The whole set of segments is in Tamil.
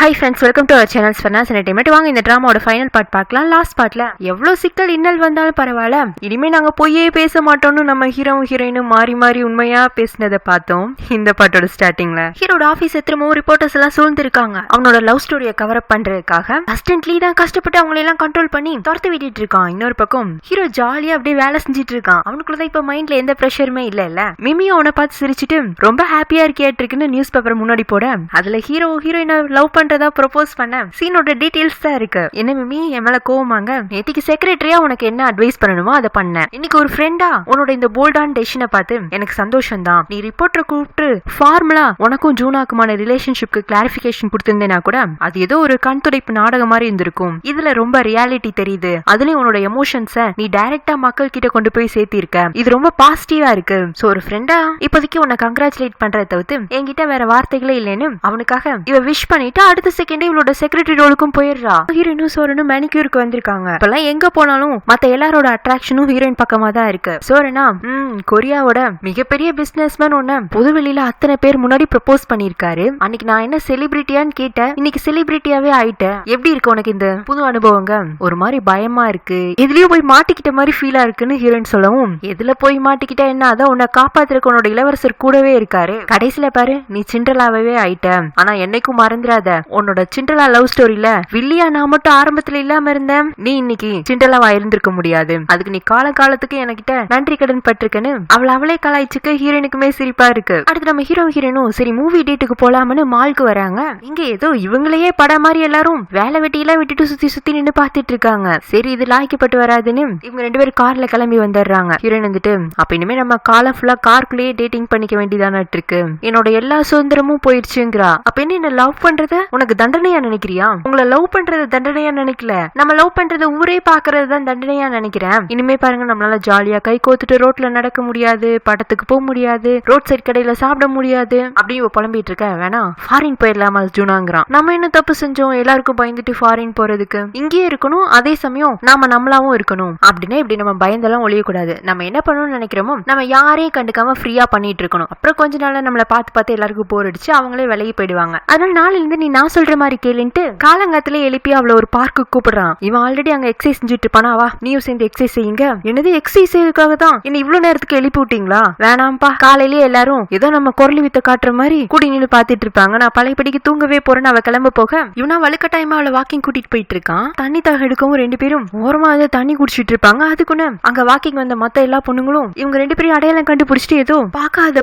Hi friends, welcome to our channel Farnaz entertainment. வாங்க இந்த டிராமாவோட ஃபைனல் பார்ட் பார்க்கலாம். லாஸ்ட் பார்ட்ல எவ்வளவு சிக்கல் இன்னல் வந்தாலும் பரவாயில்ல, இனிமே நாங்க பொய்யே பேச மாட்டோம்னு நம்ம ஹீரோவும் ஹீரோயினும் மாறி மாறி உண்மையா பேசினதை பார்த்தோம். இந்த பாட்டோட ஸ்டார்டிங்ல ஹீரோட ஆபீஸ் திரும்பவும் ரிப்போர்ட்டர்ஸ் எல்லாம் சூழ்ந்திருக்காங்க. அவனோட லவ் ஸ்டோரியை கவர் அப் பண்றதுக்காக அசிஸ்டன்ட்லி தான் கஷ்டப்பட்டு அவங்களை எல்லாம் கண்ட்ரோல் பண்ணி துரத்து விட்டுட்டு இருக்கான். இன்னொரு பக்கம் ஹீரோ ஜாலியா அப்படியே வேலை செஞ்சுட்டு இருக்கான். அவனுக்குள்ளதான் இப்ப மைண்ட்ல எந்த பிரஷருமே இல்ல. மிமி அவனை பார்த்து சிரிச்சுட்டு ரொம்ப ஹாப்பியா இருக்கியாட்டிருக்குன்னு நியூஸ் பேப்பர் முன்னாடி போட அதுல ஹீரோ ஹீரோயினை லவ் பண்றதா ப்ரொபோஸ் பண்ண சீனோட டீடைல்ஸ் தான் இருக்கு. என்ன மிமி என் மேல கோவமாங்க? நேத்திக்கு செக்ரட்டரியா உனக்கு என்ன அட்வைஸ் பண்ணணுமோ அதை பண்ண, இன்னைக்கு ஒரு ஃப்ரெண்டா உன்னோட இந்த போல்டான டெசிஷனை பார்த்து எனக்கு சந்தோஷம் தான். நீ ரிப்போர்ட்டரை கூப்பிட்டு ஃபார்முலா உனக்கும் ஜூனாக்குமான ரிலேஷன்ஷிப்க்கு கிளாரிபிகேஷன் கொடுத்திருந்தேனா கூட அது ஏதோ ஒரு கண் துடைப்பு நாடகம் மாதிரி இருந்திருக்கும். இதுல ரொம்ப ரியாலிட்டி தெரியுது. அதுலயும் உன்னோட எமோஷன்ஸை நீ டைரக்டா மக்கள் கிட்ட கொண்டு போய் சேர்த்திருக்க. இது ரொம்ப பாசிட்டிவா இருக்கு. சோ ஒரு ஃப்ரெண்டா இப்போதைக்கு உன்னை கங்க்ராச்சுலேட் பண்றத தவிர்த்து என்கிட்ட வேற வார்த்தைகளே இல்லைன்னு அவனுக்காக இவ விஷ் பண்ணிட்டு அடுத்த செகண்டே இவளோட செக்ரட்டரி ரோலுக்கும் போயிடுறா. ஹீரோயினும் சோரனும் மேனிக்யூருக்கு வந்திருக்காங்க. இப்பெல்லாம் எங்க போனாலும் மத்த எல்லாரோட அட்ராக்ஷனும் ஹீரோயின் பக்கமா தான் இருக்கு. சோரனா கொரியாவோட மிகப்பெரிய பிசினஸ் மேன் ஒண்ணு பொதுவெளியில அத்தனை பேர் முன்னாடி ப்ரப்போஸ் பண்ணிருக்காரு. அன்னைக்கு நான் என்ன செலிபிரிட்டியான்னு கேட்டேன், இன்னைக்கு செலிபிரிட்டியாவே ஆயிட்டேன். எப்படி இருக்கு உனக்கு இந்த புது அனுபவங்க? ஒரு மாதிரி பயமா இருக்கு, எதுலயும் போய் மாட்டிக்கிட்ட மாதிரி ஃபீலா இருக்குன்னு ஹீரோயின் சொல்லவும், எதுல போய் மாட்டிக்கிட்டா என்ன, அதான் உன்னை காப்பாத்துறக்கு உன்னோட இளவரசர் கூடவே இருக்காரு. கடைசியில பாரு நீ சிண்ட்ரலாவே ஆயிட்ட. ஆனா என்னைக்கும் மறந்துடாத, உன்னோட சிண்ட்ரலா லவ் ஸ்டோரியில வில்லியா நான் மட்டும் ஆரம்பத்துல இல்லாம இருந்தேன், நீ இன்னைக்கு சிண்ட்ரலாவா இருந்திருக்க முடியாது. அதுக்கு நீ காலத்துக்கு என்கிட்ட நன்றி கடன் பட்டிருக்கன்னு அவளே கலாய்ச்சுக்க ஹீரோயினுக்குமே சிரிப்பா இருக்கு. அடுத்து நம்ம ஹீரோயினும் சரி மூவி டேட்டுக்கு போலாம்னு மால்க்கு வராங்க. இங்க ஏதோ இவங்களையே படம் மாதிரி எல்லாரும் வேலை வெட்டியெல்லாம் விட்டுட்டு சுத்தி நின்னு பாத்துட்டு இருக்காங்க. சரி இது லாய்க்கப்பட்டு வராதுன்னு இவங்க ரெண்டு பேரும் கார்ல கிளம்பி வந்துடுறாங்க. ஹீரோயின் வந்துட்டு அப்ப இனிமே நம்ம காலம் ஃபுல்லா கார்க்குள்ளேயே டேட்டிங் பண்ணிக்க வேண்டியதான இருக்கு, என்னோட எல்லா சுதந்திரமும் போயிடுச்சுங்கிறா. அப்ப என்ன லவ் பண்றத உனக்கு தண்டனையா நினைக்கிறியா? உங்களை லவ் பண்றது தண்டனையா நினைக்கல, நம்ம லவ் பண்றது ஊரே பாக்குறது தான் தண்டனையா நினைக்கிறேன். இனிமே பாருங்க நம்மளால ஜாலியா கை கோத்துட்டு ரோட்ல நடக்க முடியாது, படத்துக்கு போக முடியாது, ரோட் சைட் கடையில சாப்பிட முடியாது அப்படின்னு புலம்பிட்டு இருக்க. வேணா ஃபாரின் போயிடலாமா ஜூனாங்கிறான். நம்ம என்ன தப்பு செஞ்சோம் எல்லாருக்கும் பயந்துட்டு ஃபாரின் போறதுக்கு? இங்கேயே இருக்கணும், அதே சமயம் நாம நம்மளாவும் இருக்கணும். அப்படின்னா இப்படி நம்ம பயந்தெல்லாம் ஒழியக்கூடாது. நம்ம என்ன பண்ணணும்னு நினைக்கிறோமோ நம்ம யாரையும் கண்டுக்காம ஃப்ரீயா பண்ணிட்டு இருக்கணும். அப்புறம் கொஞ்ச நாள்ல நம்மளை பார்த்து எல்லாருக்கும் போர் அடிச்சு அவங்களே விலகி போயிடுவாங்க. அதனால நாளில இருந்து நீ நான் சொல்ற மாதிரி கேளுன்ட்டு காலங்காத்துல எழுப்பி அவளை ஒரு பார்க்கு கூப்பிடுறான். இவன் ஆல்ரெடி அங்க எக்ஸசைஸ் செஞ்சுட்டு இருப்பானா, வா நீயும் சேர்ந்து எக்ஸசைஸ் செய்யுங்க. என்னது எக்ஸசைஸ் செய்யறதுக்காக தான் என்ன இவ்வளவு நேரத்துக்கு எழுப்பி விட்டீங்களா? வேணாம்பா, காலையிலேயே எல்லாரும் ஏதோ நம்ம குரலி வித்த காட்டுற மாதிரி கூடி நின்று பாத்துட்டு இருப்பாங்க. நான் பழையபடிக்கு தூங்கவே போறேன்னு அவ கிளம்ப போக இவனா வலுக்கட்டாயமா அவளை வாக்கிங் கூட்டிட்டு போயிட்டு இருக்கான். தண்ணி தாக எடுக்கவும் ரெண்டு பேரும் ஓரமா தண்ணி குடிச்சிட்டு இருப்பாங்க. அதுக்குன்னு அங்க வாக்கிங் வந்த மத்த எல்லா பொண்ணுங்களும் இவங்க ரெண்டு பேரும் அடையாளம் கண்டுபிடிச்சிட்டு ஏதோ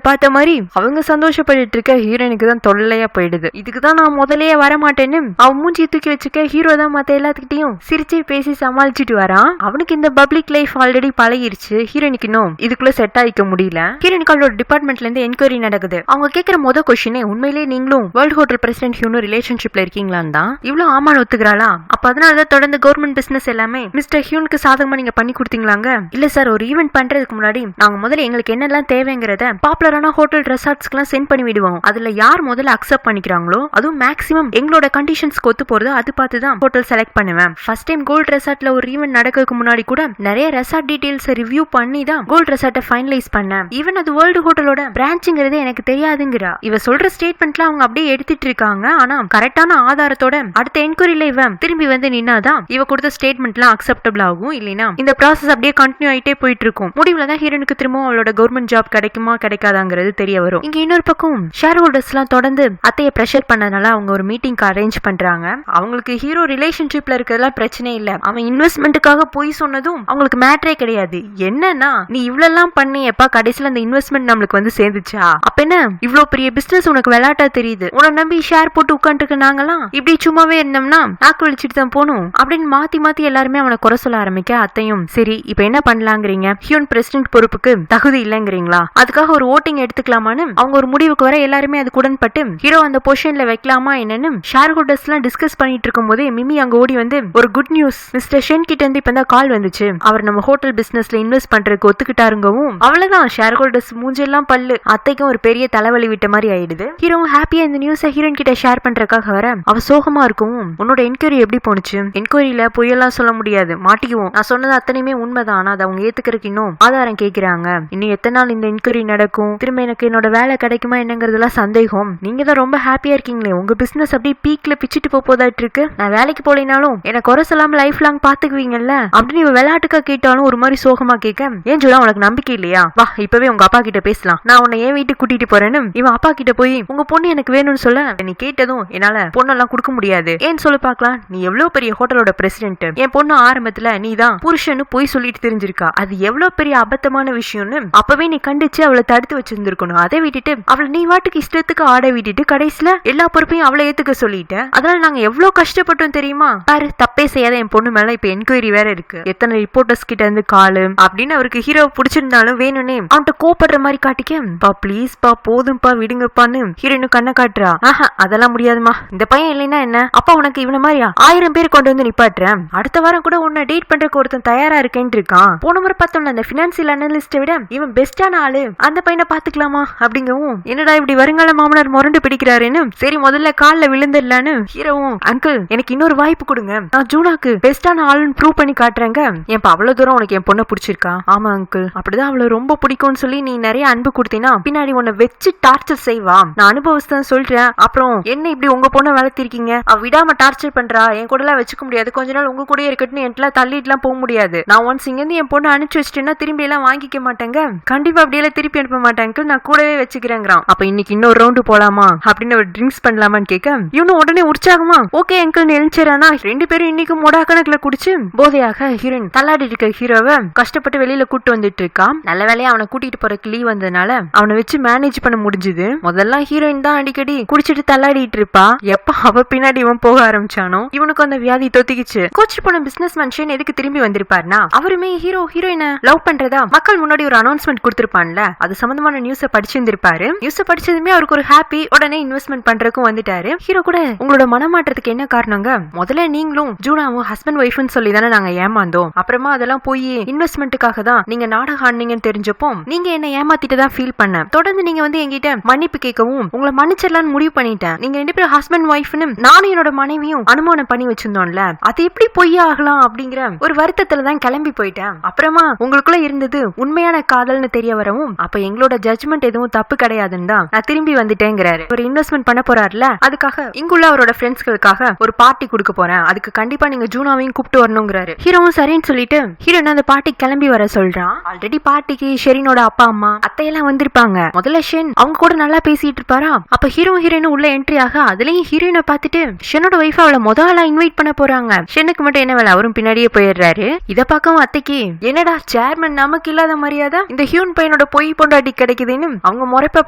பார்த்த மாதிரி அவங்க சந்தோஷப்பட்டு இருக்க ஹீரோனுக்கு தான் தொல்லையா போயிடுது. இதுக்குதான் நான் முதலையே வரமாட்டேன்னு அவன் மூஞ்சி தூக்கி வச்சுக்க ஹீரோ தான் மத்த எல்லாத்துக்கிட்டையும் சிரிச்சு பேசி சமாளிச்சுட்டு வரான். அவனுக்கு இந்த பப்ளிக் லைஃப் ஆல்ரெடி பழகிருச்சு. ஹீரோனுக்கு இன்னும் இதுக்குள்ள செட் ஆகிக்க முடியல. ஹீரோனுக்கு அவளோட டிபார்ட்மெண்ட்ல இருந்து என்கொயரி நடக்குது. அவங்க கேட்கிற முதல் கொஸ்டினே உண்மையிலேயே நீங்களும் வேர்ல்ட் ஹோட்டல் பிரசிடென்ட் ஹியூனும் ரிலேஷன்ஷிப்ல இருக்கீங்களான்னு தான். இவ்வளவு ஆமான்னு ஒத்துக்கிறாளா? அப்ப அதனாலதான் தொடர்ந்து கவர்மெண்ட் பிசினஸ் எல்லாமே மிஸ்டர் ஹியூனுக்கு சாதகமா நீங்க பண்ணி கொடுத்தீங்களாங்க? இல்ல சார், ஒரு ஈவென்ட் பண்றதுக்கு முன்னாடி நாங்க முதல்ல எங்களுக்கு என்னெல்லாம் தேவைங்கிறத பாப்புலரான ஹோட்டல் ரெசார்ட்ஸ்க்கு எல்லாம் சென்ட் பண்ணி விடுவோம். அதுல யார் முதல்ல அக்செப்ட் பண்ணிக்கிறாங்களோ அதுவும் மேக்ஸிமம் எங்களோட கண்டிஷன்ஸ்க்கு ஒத்து போறது அது பார்த்து தான் ஹோட்டல் செலக்ட் பண்ணுவேன். ஃபர்ஸ்ட் டைம் கோல்ட் ரெசார்ட்ல ஒரு ஈவென்ட் நடக்கிறதுக்கு முன்னாடி கூட நிறைய ரெசார்ட் டீடைல்ஸ் ரிவ்யூ பண்ணி தான் கோல்ட் ரெசார்ட்டை ஃபைனலைஸ் பண்ணேன். ஈவன் அது வேர்ல்டு ஹோட்டலோட பிரான்ச்ங்கிறது எனக்கு தெரியாதுங்கிறா. இவ சொல்ற ஸ்டேட்மெண்ட்ல அவங்க அப்படியே எடுத்துட்டு இருக்காங்க. ஆனா கரெக்டான ஆதாரத்தோட அடுத்த என்கொயரியில இவன் திரும்பி வந்து நின்னாதான் இவ கொடுத்த ஸ்டேட்மெண்ட்லாம் அக்செப்டபிள் ஆகும். இல்லைன்னா இந்த ப்ராசஸ் அப்படியே கண்டினியூ ஆயிட்டே போயிட்டு இருக்கும். முடிவுல தான் ஹீரோனுக்கு திரும்பவும் அவளோட கவர்மெண்ட் ஜாப் கிடைக்குமா கிடைக்காதாங்கிறது தெரிய வரும். இங்க இன்னொரு பக்கம் ஷேர் ஹோல்டர்ஸ் எல்லாம் தொடர்ந்து அத்தைய பிரஷர் பண்ணனால அவங்க ஒரு மீட்டிங் அரேஞ்ச் பண்றாங்க. அவங்களுக்கு ஹீரோ ரிலேஷன்ஷிப்ல இருக்கிறதுலாம் பிரச்சனை இல்ல, அவன் இன்வெஸ்ட்மெண்ட்டுக்காக போய் சொன்னதும் அவங்களுக்கு மேட்டரே கிடையாது. என்னன்னா நீ இவ்வளவு பண்ணியப்பா கடைசியில அந்த இன்வெஸ்ட்மெண்ட் நம்மளுக்கு வந்து சேர்ந்துச்சா? அப்ப என்ன இவ்வளவு பெரிய பிசினஸ் உனக்கு விளையாட்டா தெரியுது? உன்னை நம்பி ஷேர் போட்டு உட்காந்துருக்கு நாங்களாம் இப்படி சும்மாவே இருந்தோம்னா நாக்கு வலிச்சுட்டு தான் போகணும் அப்படின்னு மாத்தி எல்லாருமே அவனை குறை சொல்ல ஆரம்பிக்க அத்தையும் சரி இப்ப என்ன பண்ணலாங்கிறீங்க? ஹியூன் பிரசிடென்ட் பொறுப்புக்கு தகுதி இல்லைங்கிறீங்களா? அதுக்காக ஒரு ஓட்டிங் எடுத்துக்கலாமான்னு அவங்க ஒரு முடிவுக்கு வர எல்லாருமே அது உடன்பட்டு ஹீரோ அந்த பொசிஷன்ல வைக்கலாமா என்னன்னு ஷேர் ஹோல்டர்ஸ் எல்லாம் டிஸ்கஸ் பண்ணிட்டு இருக்கும் போதே மிமி அங்க ஓடி வந்து ஒரு குட் நியூஸ், மிஸ்டர் ஷென் கிட்ட இருந்து இப்ப கால் வந்துச்சு, அவர் நம்ம ஹோட்டல் பிசினஸ்ல இன்வெஸ்ட் பண்றதுக்கு ஒத்துக்கிட்டாருங்கவும் அவ்வளவுதான் ஷேர் ஹோல்டர்ஸ் மூஞ்செல்லாம் பல்லு. அத்தைக்கும் ஒரு பெரிய தலைவலி விட்ட மாதிரி ஆயிடுது. ஹீரோ ஹாப்பியா இந்த நியூஸை ஹீரோயின் கிட்ட ஷேர் பண்றதுக்காக வர அவ சோகமா இருக்கவும் உன்னோட என்கொயரி எப்படி போனுச்சு? என்கொயரியில பொய்யெல்லாம் சொல்ல முடியாது, மாட்டிக்குவோம். நான் சொன்னது அத்தனையுமே உண்மைதான். ஆனா அதை அவங்க ஏத்துக்கிறதுக்கு இன்னும் ஆதாரம் கேட்கிறாங்க. இன்னும் எத்தனை நாள் இந்த என்கொயரி நடக்கும்? திரும்ப எனக்கு என்னோட வேலை கிடைக்குமா என்னங்கிறதுலாம் சந்தேகம். நீங்க தான் ரொம்ப ஹாப்பியா இருக்கீங்களே, உங்க பிசினஸ் பிசினஸ் அப்படியே பீக்ல பிச்சுட்டு போதாட்டு இருக்கு. நான் வேலைக்கு போலினாலும் எனக்கு குறை சொல்லாம லைஃப் லாங் பாத்துக்குவீங்கல்ல அப்படின்னு இவ விளையாட்டுக்கா கேட்டாலும் ஒரு மாதிரி சோகமா கேட்க, ஏன் ஜூலா உனக்கு நம்பிக்கை இல்லையா? வா இப்பவே உங்க அப்பா கிட்ட பேசலாம், நான் உன்னை ஏன் வீட்டுக்கு கூட்டிட்டு போறேன்னு இவன் அப்பா கிட்ட போய் உங்க பொண்ணு எனக்கு வேணும்னு சொல்ல, நீ கேட்டதும் என்னால பொண்ணெல்லாம் கொடுக்க முடியாது ஏன்னு சொல்லி பாக்கலாம். நீ எவ்வளவு பெரிய ஹோட்டலோட பிரசிடென்ட், என் பொண்ணு ஆரம்பத்துல நீ தான் புருஷன்னு போய் சொல்லிட்டு தெரிஞ்சிருக்கா, அது எவ்வளவு பெரிய அபத்தமான விஷயம்னு அப்பவே நீ கண்டிச்சு அவளை தடுத்து வச்சிருந்திருக்கணும். அதை விட்டுட்டு அவளை நீ வாட்டுக்கு இஷ்டத்துக்கு ஆட விட்டுட்டு கடைசியில எல்லா பொறுப்பையும் அவளை ஏத்துக்க சொல்லிட்ட. அதனால நாங்க எவ்வளவு கஷ்டப்பட்டோம் தெரியுமா? பாரு தப்பே செய்யாத என் பொண்ணு மேல இப்ப என்கொயரி வேற இருக்கு, எத்தனை ரிப்போர்ட்டர்ஸ் கிட்ட இருந்து காலு அப்படின்னு அவருக்கு ஹீரோ பிடிச்சிருந்தாலும் வேணும்னே அவன்கிட்ட கோபப்படுற மாதிரி காட்டிக்க, பா ப்ளீஸ் பா போதும்பா விடுங்கப்பான்னு ஹீரோயினும் கண்ணை காட்டுறா. ஆஹா அதெல்லாம் முடியாதுமா, இந்த பையன் இல்லைன்னா என்ன, அப்பா உனக்கு இவன மாதிரியா 1000 பேர் கொண்டு வந்து நிப்பாட்டுறேன், அடுத்த வாரம் கூட உன்னை டேட் பண்றதுக்கு ஒருத்தன் தயாரா இருக்கேன்னு இருக்கான், போன முறை பார்த்தோம்ல அந்த பினான்சியல் அனலிஸ்ட விட இவன் பெஸ்டான ஆளு, அந்த பையனை பாத்துக்கலாமா அப்படிங்கவும், என்னடா இப்படி வருங்கால மாமனார் முரண்டு பிடிக்கிறாருன்னு சரி முதல்ல கால்ல விழுந்துடலான்னு ஹீரோவும், அங்கிள் எனக்கு இன்னொரு வாய்ப்பு கொடுங்க, நான் ஜூனாக்கு பெஸ்டான ஆளுன்னு ப்ரூவ் பண்ணி காட்டுறேங்க, ஏன் அவ்வளவு தூரம் உனக்கு என் பொண்ணை பிடிச்சிருக்கா? ஆமா அங்கிள் அப்படிதான் அவளை ரொம்ப பிடிக்கும்னு சொல்லி நீ நிறைய அன்பு கொடுத்தீங்கன்னா பின்னாடி உன்னை வச்சு டார்ச்சர் செய்வா, நான் அனுபவஸ்தான் சொல்றேன், அப்புறம் என்ன இப்படி உங்க பொண்ணை வளர்த்திருக்கீங்க, அவ விடாம டார்ச்சர் பண்றா, என் கூட எல்லாம் வச்சுக்க முடியாது, கொஞ்ச நாள் உங்க கூட இருக்கட்டும், என்லாம் தள்ளிட்டு எல்லாம் போக முடியாது, நான் ஒன்ஸ் இங்க இருந்து என் பொண்ணை அனுப்பிச்சு வச்சுட்டேன்னா திரும்பி எல்லாம் வாங்கிக்க மாட்டேங்க, கண்டிப்பா அப்படியெல்லாம் திருப்பி அனுப்ப மாட்டேங்க, நான் கூடவே வச்சுக்கிறேங்கிறான். அப்ப இன்னைக்கு இன்னொரு ரவுண்டு போலாமா அப்படின்னு ஒரு ட்ரிங்க்ஸ் பண்ணலாமான்னு கேட்க, இவனு உடனே உற்சாகமா ஓகே அங்கிள் எழுச்சிரானா, 2 பேரும் இன்னைக்கு மொடா கணக்குல குடிச்சு போதையாக ஹீரோயின் தள்ளாடிட்டு இருக்க ஹீரோவை கஷ்டப்பட்டு வெளியில கூட்டு வந்துட்டு இருக்கா. நல்ல வேலையா அவனை கூட்டிட்டு போறதுக்கு லீவ் வந்ததுனால அவனை வச்சு மேனேஜ் பண்ண முடிஞ்சுது. முதல்ல ஹீரோயின் தான் அடிக்கடி குடிச்சிட்டு தள்ளாடிட்டு இருப்பா, எப்ப அவ பின்னாடி இவன் போக ஆரம்பிச்சானோ இவனுக்கு அந்த வியாதி தொத்திக்கிச்சு. கோச்சிட்டு போன பிசினஸ் மனுஷன் எதுக்கு திரும்பி வந்திருப்பாருனா, அவருமே ஹீரோயினை லவ் பண்றதா மக்கள் முன்னாடி ஒரு அனௌன்ஸ்மெண்ட் கொடுத்திருப்பான்ல, அது சம்பந்தமான நியூஸ படிச்சிருந்திருப்பாரு. நியூஸ படிச்சதுமே அவருக்கு ஒரு ஹாப்பி, உடனே இன்வெஸ்ட்மெண்ட் பண்றதுக்கும் வந்துட்டாரு. ஹீரோ கூட உங்களோட மனமாற்றத்துக்கு என்ன காரணங்க, முதல்ல நீங்களும் ஜூனாவும் ஹஸ்பண்ட் ஒய்ஃப்னு சொல்லி தானே நாங்க ஏமாந்தோம், அப்புறமா அதெல்லாம் போய் இன்வெஸ்ட்மெண்ட்டுக்காக தான் நீங்க நாடகம் ஆடுனீங்கன்னு தெரிஞ்சப்போ நீங்க என்ன ஏமாத்திட்டு தான் ஃபீல் பண்ண, தொடர்ந்து நீங்க வந்து என்கிட்ட மன்னிப்பு கேட்கவும் உங்களை மன்னிச்சிடலான்னு முடிவு பண்ணிட்டேன், நீங்க 2 பேரும் ஹஸ்பண்ட் ஒய்ஃப்னு நானும் என்னோட மனைவியும் அனுமானம் பண்ணி வச்சிருந்தோம்ல, அது எப்படி பொய்யாகலாம் அப்படிங்கிற ஒரு வருத்தத்துல தான் கிளம்பி போயிட்டேன், அப்புறமா உங்களுக்குள்ள இருந்தது உண்மையான காதல்னு தெரிய வரவும் அப்ப எங்களோட ஜட்ஜ்மெண்ட் எதுவும் தப்பு கிடையாதுன்னு தான் நான் திரும்பி வந்துட்டேங்கிறாரு. ஒரு இன்வெஸ்ட்மெண்ட் பண்ண போறாருல, அதுக்காக இங்குள்ள அவரோட ஃப்ரெண்ட்ஸ்களுக்காக ஒரு பார்ட்டி கொடுக்க போறேன், அதுக்கு கண்டிப்பா நீங்க ஜூனாவையும் கூப்பிட்டு வரணுங்கிறாரு. ஹீரோவும் சரின்னு சொல்லிட்டு ஹீரோயின் அந்த பார்ட்டி கிளம்பி வர சொல்றான். ஆல்ரெடி பார்ட்டிக்கு ஷெரினோட அப்பா அம்மா அத்தையெல்லாம் வந்திருப்பாங்க. முதல்ல ஷென் அவங்க கூட நல்லா பேசிட்டு இருப்பாரா, அப்ப ஹீரோ ஹீரோயின் உள்ள என்ட்ரி ஆக அதுலயும் ஹீரோயினை பார்த்துட்டு ஷெனோட ஒய்ஃப் அவளை முதல்ல இன்வைட் பண்ண போறாங்க. ஷெனுக்கு மட்டும் என்ன வேலை, அவரும் பின்னாடியே போயிடுறாரு. இத பார்க்கவும் அத்தைக்கு என்னடா சேர்மன் நமக்கு இல்லாத மரியாதை இந்த ஹியூன் பையனோட பொய் பொண்டாட்டி கிடைக்குதுன்னு அவங்க முறைப்ப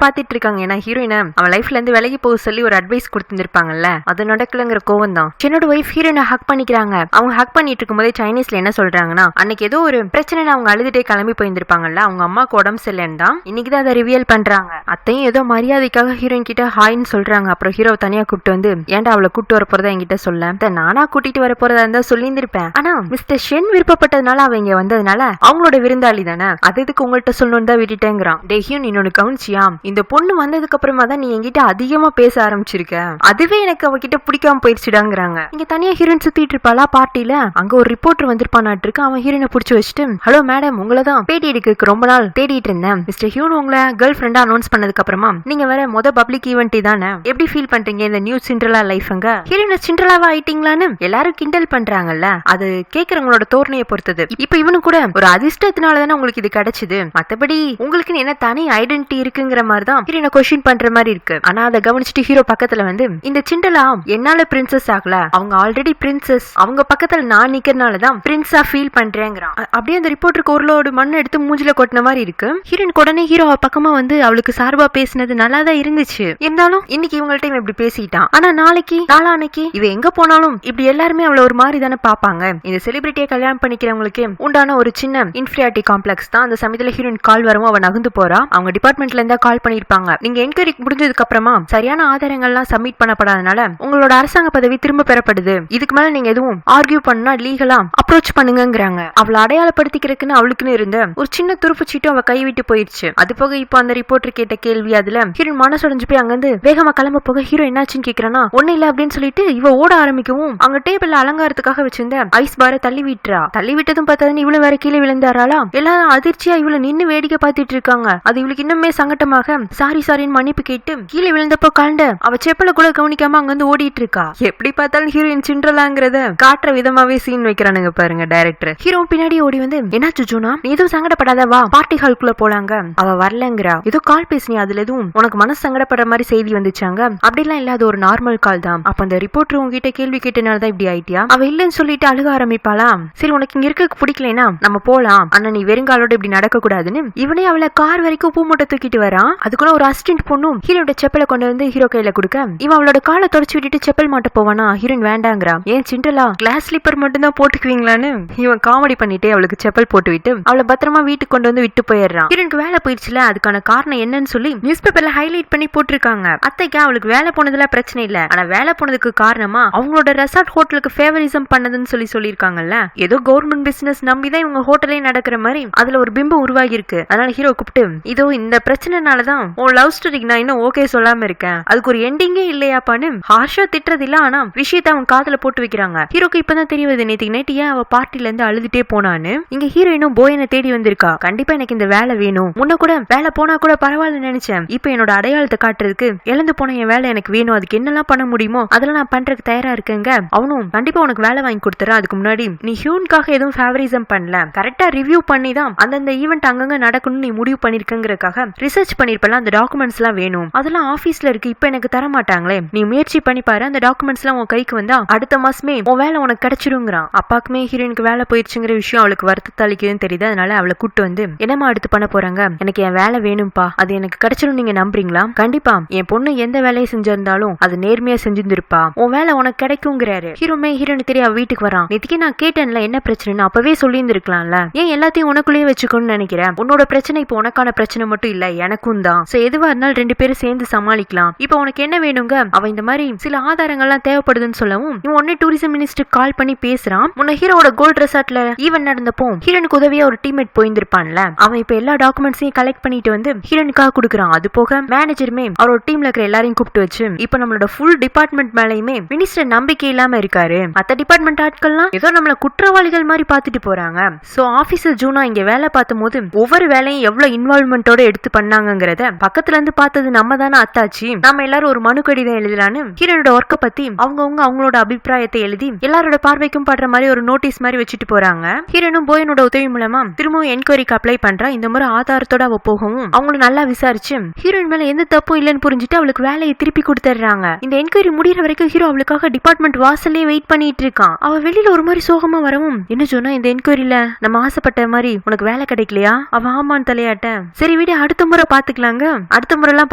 பாத்துட்டு இருக்காங்க. ஏன்னா ஹீரோயினை அவன் லைஃப்ல இருந்து விலகி போக சொல்லி ஒரு அட்வைஸ் கொடுத்திருப்பாங்கல்ல, அது நடக்கலங்கிற கோவம் தான். ஷெனோட ஒய்ஃப் ஹீரோயினை ஹக் பண்ணிக்கிறாங்க. அவங்க ஹக் பண்ணிட்டு இருக்கும் போதே சைனீஸ்ல என்ன சொல்றாங்கன்னா, அன்னைக்கு ஏதோ ஒரு பிரச்சனை அவங்க அழுதுட்டே கிளம்பி போயிருந்திருப்பாங்கல்ல, அவங்க அம்மாக்கு உடம்பு சரியில்லைன்னு தான் இன்னைக்குதான் அதை ரிவியல் பண்றாங்க. அத்தையும் ஏதோ மரியாதைக்காக ஹீரோயின் கிட்ட ஹாய்ன்னு சொல்றாங்க. அப்புறம் ஹீரோ தனியா கூப்பிட்டு வந்து, ஏன்டா அவளை கூப்பிட்டு வர போறதா என்கிட்ட சொல்ல, நானா கூட்டிட்டு வர போறதா இருந்தா சொல்லியிருந்திருப்பேன், ஆனா மிஸ்டர் ஷென் விருப்பப்பட்டதுனால அவங்க இங்க வந்ததுனால அவங்களோட விருந்தாளி தானே, அது எதுக்கு உங்கள்கிட்ட சொல்லணும் தான் விட்டுட்டேங்கிறான். டே ஹியூன் இன்னொன்னு கவனிச்சியா, இந்த பொண்ணு வந்ததுக்கு அப்புறமா தான் நீ என்கிட்ட அதிகமா பேச ஆரம்பிச்சிருக்க, அதுவே எனக்கு அவகிட்ட பிடிக்காம போயிடுச்சுடாங்கிறாங்க. இங்க தனியா ஹீரோயின் சுத்திட்டு இருப்பாளா பார்ட்டில, அங்க ஒரு ரிப்போர்ட்டர் வந்திருப்பானாட்டு இருக்கு. அவன் ஹீரோயினை புடிச்சு வச்சுட்டு, ஹலோ மேடம் உங்களை தான் பேட்டி எடுக்க ரொம்ப நாள் தேடிட்டு இருந்தேன், மிஸ்டர் ஹியூன் உங்களை கேர்ள் ஃப்ரெண்டா அனௌன்ஸ் பண்ணதுக்கு அப்புறமா நீங்க வேற பப்ளிக் ஈவெண்ட் தானே, எப்படி ஃபீல் பண்றீங்க இந்த நியூ சிண்ட்ரலா லைஃப்ங்க, ஹீரோயினை சிண்ட்ரலாவா ஆயிட்டீங்களான்னு எல்லாரும் கிண்டல் பண்றாங்கல்ல, அது கேக்குறவங்களோட தோரணையை பொறுத்தது. இப்ப இவனு கூட ஒரு அதிர்ஷ்டத்தினால தானே உங்களுக்கு இது கிடைச்சது, மத்தபடி உங்களுக்கு என்ன தனி ஐடென்டிட்டி இருக்குங்கிற மாதிரி தான் ஹீரோயினை கொஸ்டின் பண்ற மாதிரி இருக்கு. ஆனா அதை கவனிச்சுட்டு ஹீரோ பக்கத்துல வந்து, இந்த சிண்டலா என்னால பிரின்சஸ் ஆகல, அவங்க ஆல்ரெடி பிரின்சஸ், அவங்க பக்கத்துல நான் நிக்கிறனாலதான் பிரின்ஸா ஃபீல் பண்றேங்கிறான். அப்படியே அந்த ரிப்போர்ட்டருக்கு ஒரு லோடு மண்ணு எடுத்து மூஞ்சில கொட்டின மாதிரி இருக்கு. ஹீரோயின் உடனே ஹீரோ பக்கமா வந்து அவளுக்கு சார்பா பேசினது நல்லா தான் இருந்துச்சு, இருந்தாலும் இன்னைக்கு இவங்கள்ட்ட இவன் இப்படி பேசிட்டான், ஆனா நாளைக்கு நாளானைக்கு இவ எங்க போனாலும் இப்படி எல்லாருமே அவளை ஒரு மாதிரி தானே பாப்பாங்க. இந்த செலிபிரிட்டியை கல்யாணம் பண்ணிக்கிறவங்களுக்கு உண்டான ஒரு சின்ன இன்ஃபீரியாரிட்டி காம்ப்ளெக்ஸ் தான். அந்த சமயத்துல ஹீரோயின் கால் வரவும் அவன் நகர்ந்து போறா. அவங்க டிபார்ட்மெண்ட்ல இருந்தா கால் பண்ணிருப்பாங்க, நீங்க என்கொயரி முடிஞ்சதுக்கு அப்புறமா சரியான ஆதாரங்கள்லாம் சப்மிட் பண்ணப்படாதனால உங்களோட அரசாங்க பதவி திரும்ப பெறப்படுது, இதுக்கு மேல நீங்க எதுவும் ஆர்கியூ பண்ணா லீகலா அப்ரோச் பண்ணுங்கிறாங்க. அவளை அடையாளப்படுத்திக்கிறதுக்குன்னு அவளுக்குன்னு இருந்த ஒரு சின்ன துருப்பு சீட்டும் அவ கைவிட்டு போயிடுச்சு. அது போக இப்போ அந்த ரிப்போர்ட்டர் கேட்ட கேள்வி, அதுல ஹீரோயின் மனசுடைஞ்சு போய் அங்கிருந்து வேகமா கிளம்ப போக ஹீரோ என்னாச்சுன்னு கேக்குறானா, ஒண்ணு இல்ல அப்படின்னு சொல்லிட்டு இவ ஓட ஆரம்பிக்கவும் அங்க டேபிள்ல அலங்காரத்துக்காக வச்சிருந்த ஐஸ் பாரை தள்ளி விட்டுறா. தள்ளி விட்டதும் பார்த்தா இவ்வளவு வேற கீழே விழுந்தாராளா. எல்லாரும் அதிர்ச்சியா இவ்வளவு நின்னு வேடிக்கை பார்த்துட்டு இருக்காங்க. அது இவளுக்கு இன்னுமே சங்கட்டமாக சாரின்னு மன்னிப்பு கேட்டு கீழே விழுந்தப்போ கலண்ட அவ செப்பலுக்குள்ள கூட கவனிக்காம அங்க வந்து ஓடிட்டு இருக்கா. எப்படி பார்த்தாலும் ஹீரோயின் சிண்ட்ரலாங்கிறத காட்டுற விதமாவே சீன் வைக்கிறானுங்க பாருங்க டைரக்டர். ஹீரோ பின்னாடி ஓடி வந்து என்னாச்சு ஜூனா, நீ எதுவும் சங்கடப்படாத, வா பார்ட்டி ஹால்குள்ள போலாங்க. அவ வரலங்கிறா. ஏதோ கால் பேசினி, அதுல எதுவும் உனக்கு மனசு சங்கடப்படுற மாதிரி செய்தி வந்துச்சாங்க? அப்படிலாம் இல்ல, அது ஒரு நார்மல் கால் தான். அப்ப அந்த ரிப்போர்ட்டர் உங்ககிட்ட கேள்வி கேட்டனாலதான் இப்படி ஆயிட்டியா? அவ இல்லன்னு சொல்லிட்டு அழுக ஆரம்பிப்பாளா? சரி உனக்கு இங்க இருக்க பிடிக்கலனா நம்ம போலாம், ஆனா நீ வெறுங்காலோட இப்படி நடக்க கூடாதுன்னு இவனே அவளை கார் வரைக்கும் பூ மூட்டை தூக்கிட்டு வரான். அதுக்குள்ள ஒரு அசிஸ்டன்ட் பொண்ணும் ஹீரோட செப்பலை கொண்டு வந்து ஹீரோ கையில கொடுக்க இவன் அவளோட காலை தொடச்சு விட்டுட்டு செப்பல் மாட்ட போவானா. ஹீரோயின் வேண்டாங்கிறா. ஏன் சிண்ட்ரலா கிளாஸ் ஸ்லீப்பர் மட்டும் தான் போட்டுக்குவீங்களான்னு இவன் காமெடி பண்ணிட்டே அவளுக்கு செப்பல் போட்டு விட்டு அவளை பத்திரமா வீட்டுக்கு கொண்டு வந்து விட்டு போயிடுறான். ஹீரோனுக்கு வேலை போயிடுச்சுல, அதுக்கான காரணம் என்னன்னு சொல்லி நியூஸ் பேப்பர்ல ஹைலைட் பண்ணி போட்டிருக்காங்க. அத்தைக்கு அவளுக்கு வேலை போனதுல பிரச்சனை இல்ல, ஆனா வேலை போனதுக்கு காரணமா அவங்களோட ரெசார்ட் ஹோட்டலுக்கு ஃபேவரிசம் பண்ணதுன்னு சொல்லிருக்காங்கல்ல. ஏதோ கவர்மெண்ட் பிசினஸ் நம்பிதான் இவங்க ஹோட்டலே நடக்கிற மாதிரி அதுல ஒரு பிம்பம் உருவாகி இருக்கு. அதனால ஹீரோ கூப்பிட்டு இதோ இந்த பிரச்சனைனாலதான் உன் லவ் ஸ்டோரிக்கு நான் இன்னும் ஓகே சொல்லாம இருக்கேன், அதுக்கு ஒரு எண்டிங்கே இல்லையாப்பான்னு ஹார்ஷா திட்டுறது இல்ல, ஆனா விஷயத்த அவன் காதுல போட்டு வைக்கிறாங்க. ஹீரோக்கு இப்பதான் தெரியுது நேற்றுக்கு நைட்டு ஏன் அவ பார்ட்டில இருந்து அழுதுட்டே போனான்னு. இங்க ஹீரோயினும் போயனை தேடி வந்திருக்கா. கண்டிப்பா எனக்கு இந்த வேலை வேணும், முன்ன கூட வேலை போனா கூட பரவாயில்ல நினைச்சேன், இப்ப என்னோட அடையாளத்தை காட்டுறதுக்கு இழந்து போன என் வேலை எனக்கு வேணும், அதுக்கு என்னெல்லாம் பண்ண முடியுமோ அதெல்லாம் நான் பண்றதுக்கு தயாரா இருக்கேங்க. அவனும் கண்டிப்பா உனக்கு வேலை வாங்கி கொடுத்துறேன், அதுக்கு முன்னாடி நீ ஹியூனுக்காக எதுவும் ஃபேவரிசம் பண்ணல, கரெக்டா ரிவ்யூ பண்ணி தான் அந்தந்த ஈவெண்ட் அங்கங்க நடக்கணும்னு நீ முடிவு பண்ணிருக்கங்கிறதுக்காக ரிசர்ச் பண்ணிருப்பல, அந்த டாக்குமெண்ட்ஸ் எல்லாம் வேணும், அதெல்லாம் ஆபீஸ்ல இருக்கு, இப்ப எனக்கு தர மாட்டாங்களே, நீ முயற்சி பண்ணி பாரு, அந்த டாக்குமெண்ட்ஸ் எல்லாம் உன் கைக்கு வந்தா அடுத்த மாசமே உன் வேலை உனக்கு கிடைச்சிருங்கிறான். அப்பாக்குமே ஹீரோயினுக்கு வேலை போயிடுச்சுங்கிற விஷயம் அவளுக்கு வருத்தத்தை அளிக்குதுன்னு தெரியுது. அதனால அவளை கூட்டு வந்து என்னமா அடுத்து பண்ண போறாங்க, எனக்கு என் வேலை வேணும்பா, அது எனக்கு கிடைச்சிடும், நீங்க நம்புறீங்களா? கண்டிப்பா என் பொண்ணு எந்த வேலையை செஞ்சிருந்தாலும் அது நேர்மையா செஞ்சிருந்திருப்பா, உன் வேலை உனக்கு கிடைக்குங்கிறாரு. ஹீரோமே ஹீரோனு தெரிய வீட்டுக்கு வரான். நேற்றுக்கு நான் கேட்டேன்ல என்ன பிரச்சனைன்னு, அப்பவே சொல்லி இருந்திருக்கலாம்ல, ஏன் எல்லாத்தையும் உனக்குள்ளேயே வச்சுக்கணும்னு நினைக்கிறேன், உன்னோட பிரச்சனை இப்போ உனக்கான பிரச்சனை மட்டும் இல்ல எனக்கும் தான், சோ எதுவா இருந்தாலும் ரெண்டு பேரும் சேர்ந்து சமாளிக்கலாம், இப்போ உனக்கு என்ன வேணுங்க? அவ இந்த மாதிரி சில ஆதாரங்கள்லாம் தேவைப்படுதுன்னு சொல்லவும் இவன் உடனே டூரிசம் மினிஸ்டர் கால் பண்ணி பேசுறான். முன்ன ஹீரோட கோல்ட் ரெசார்ட்ல ஈவென்ட் நடந்தப்போ ஹீரோனுக்கு உதவியா ஒரு டீம்மேட் போயிருந்திருப்பான்ல, அவன் இப்ப எல்லா டாக்குமெண்ட்ஸையும் கலெக்ட் பண்ணிட்டு வந்து ஹீரோனுக்காக கொடுக்குறான். அது போக மேனேஜருமே அவரோட டீம்ல இருக்கிற எல்லாரையும் கூப்பிட்டு வச்சு இப்ப நம்மளோட ஃபுல் டிபார்ட்மெண்ட் மேலயுமே மினிஸ்டர் நம்பிக்கை இல்லாம இருக்காரு, மத்த டிபார்ட்மெண்ட் ஆட்கள்லாம் ஏதோ நம்மள குற்றவாளிகள் மாதிரி பாத்துட்டு போறாங்க. சோ ஆபீசர் ஜூனா இங்க வேலை பார்த்தும் போது ஒவ்வொரு வேலையும் எவ்வளவு இன்வால்வ்மெண்டோட எடுத்து பண்ணாங்கிறத பக்கத்துல இருந்து பார்த்தது நம்ம தானே அத்தாச்சி, நம்ம எல்லாரும் ஒரு மனு கடிதம் எழுதலான்னு ஹீரோனோட ஒர்க்கை பத்தி அவங்களோட அபிப்பிராயத்தை எழுதி எல்லாரோட பார்வைக்கும் படுற மாதிரி ஒரு நோட்டீஸ் மாதிரி வச்சுட்டு போறாங்க. ஹீரோனும் போயனோட உதவி மூலமா திரும்பவும் என்கொயரிக்கு அப்ளை பண்றா. இந்த முறை ஆதாரத்தோட அவ போகவும் அவங்கள நல்லா விசாரிச்சு ஹீரோயின் மேல எந்த தப்பும் இல்லைன்னு புரிஞ்சுட்டு அவளுக்கு வேலையை திருப்பி கொடுத்துறாங்க. இந்த என்கொயரி முடிகிற வரைக்கும் ஹீரோ அவளுக்காக டிபார்ட்மெண்ட் வாசல்லே வெயிட் பண்ணிட்டு இருக்கான். அவ வெளியில ஒரு மாதிரி சோகமா வரவும் என்ன சொன்னா, இந்த என்கொயரியில நம்ம ஆசைப்பட்ட மாதிரி உனக்கு வேலை கிடைக்கலையா? அவ ஆமான்னு தலையாட்ட, சரி விட அடுத்த முறை பாத்துக்கலாங்க, அடுத்த முறை எல்லாம்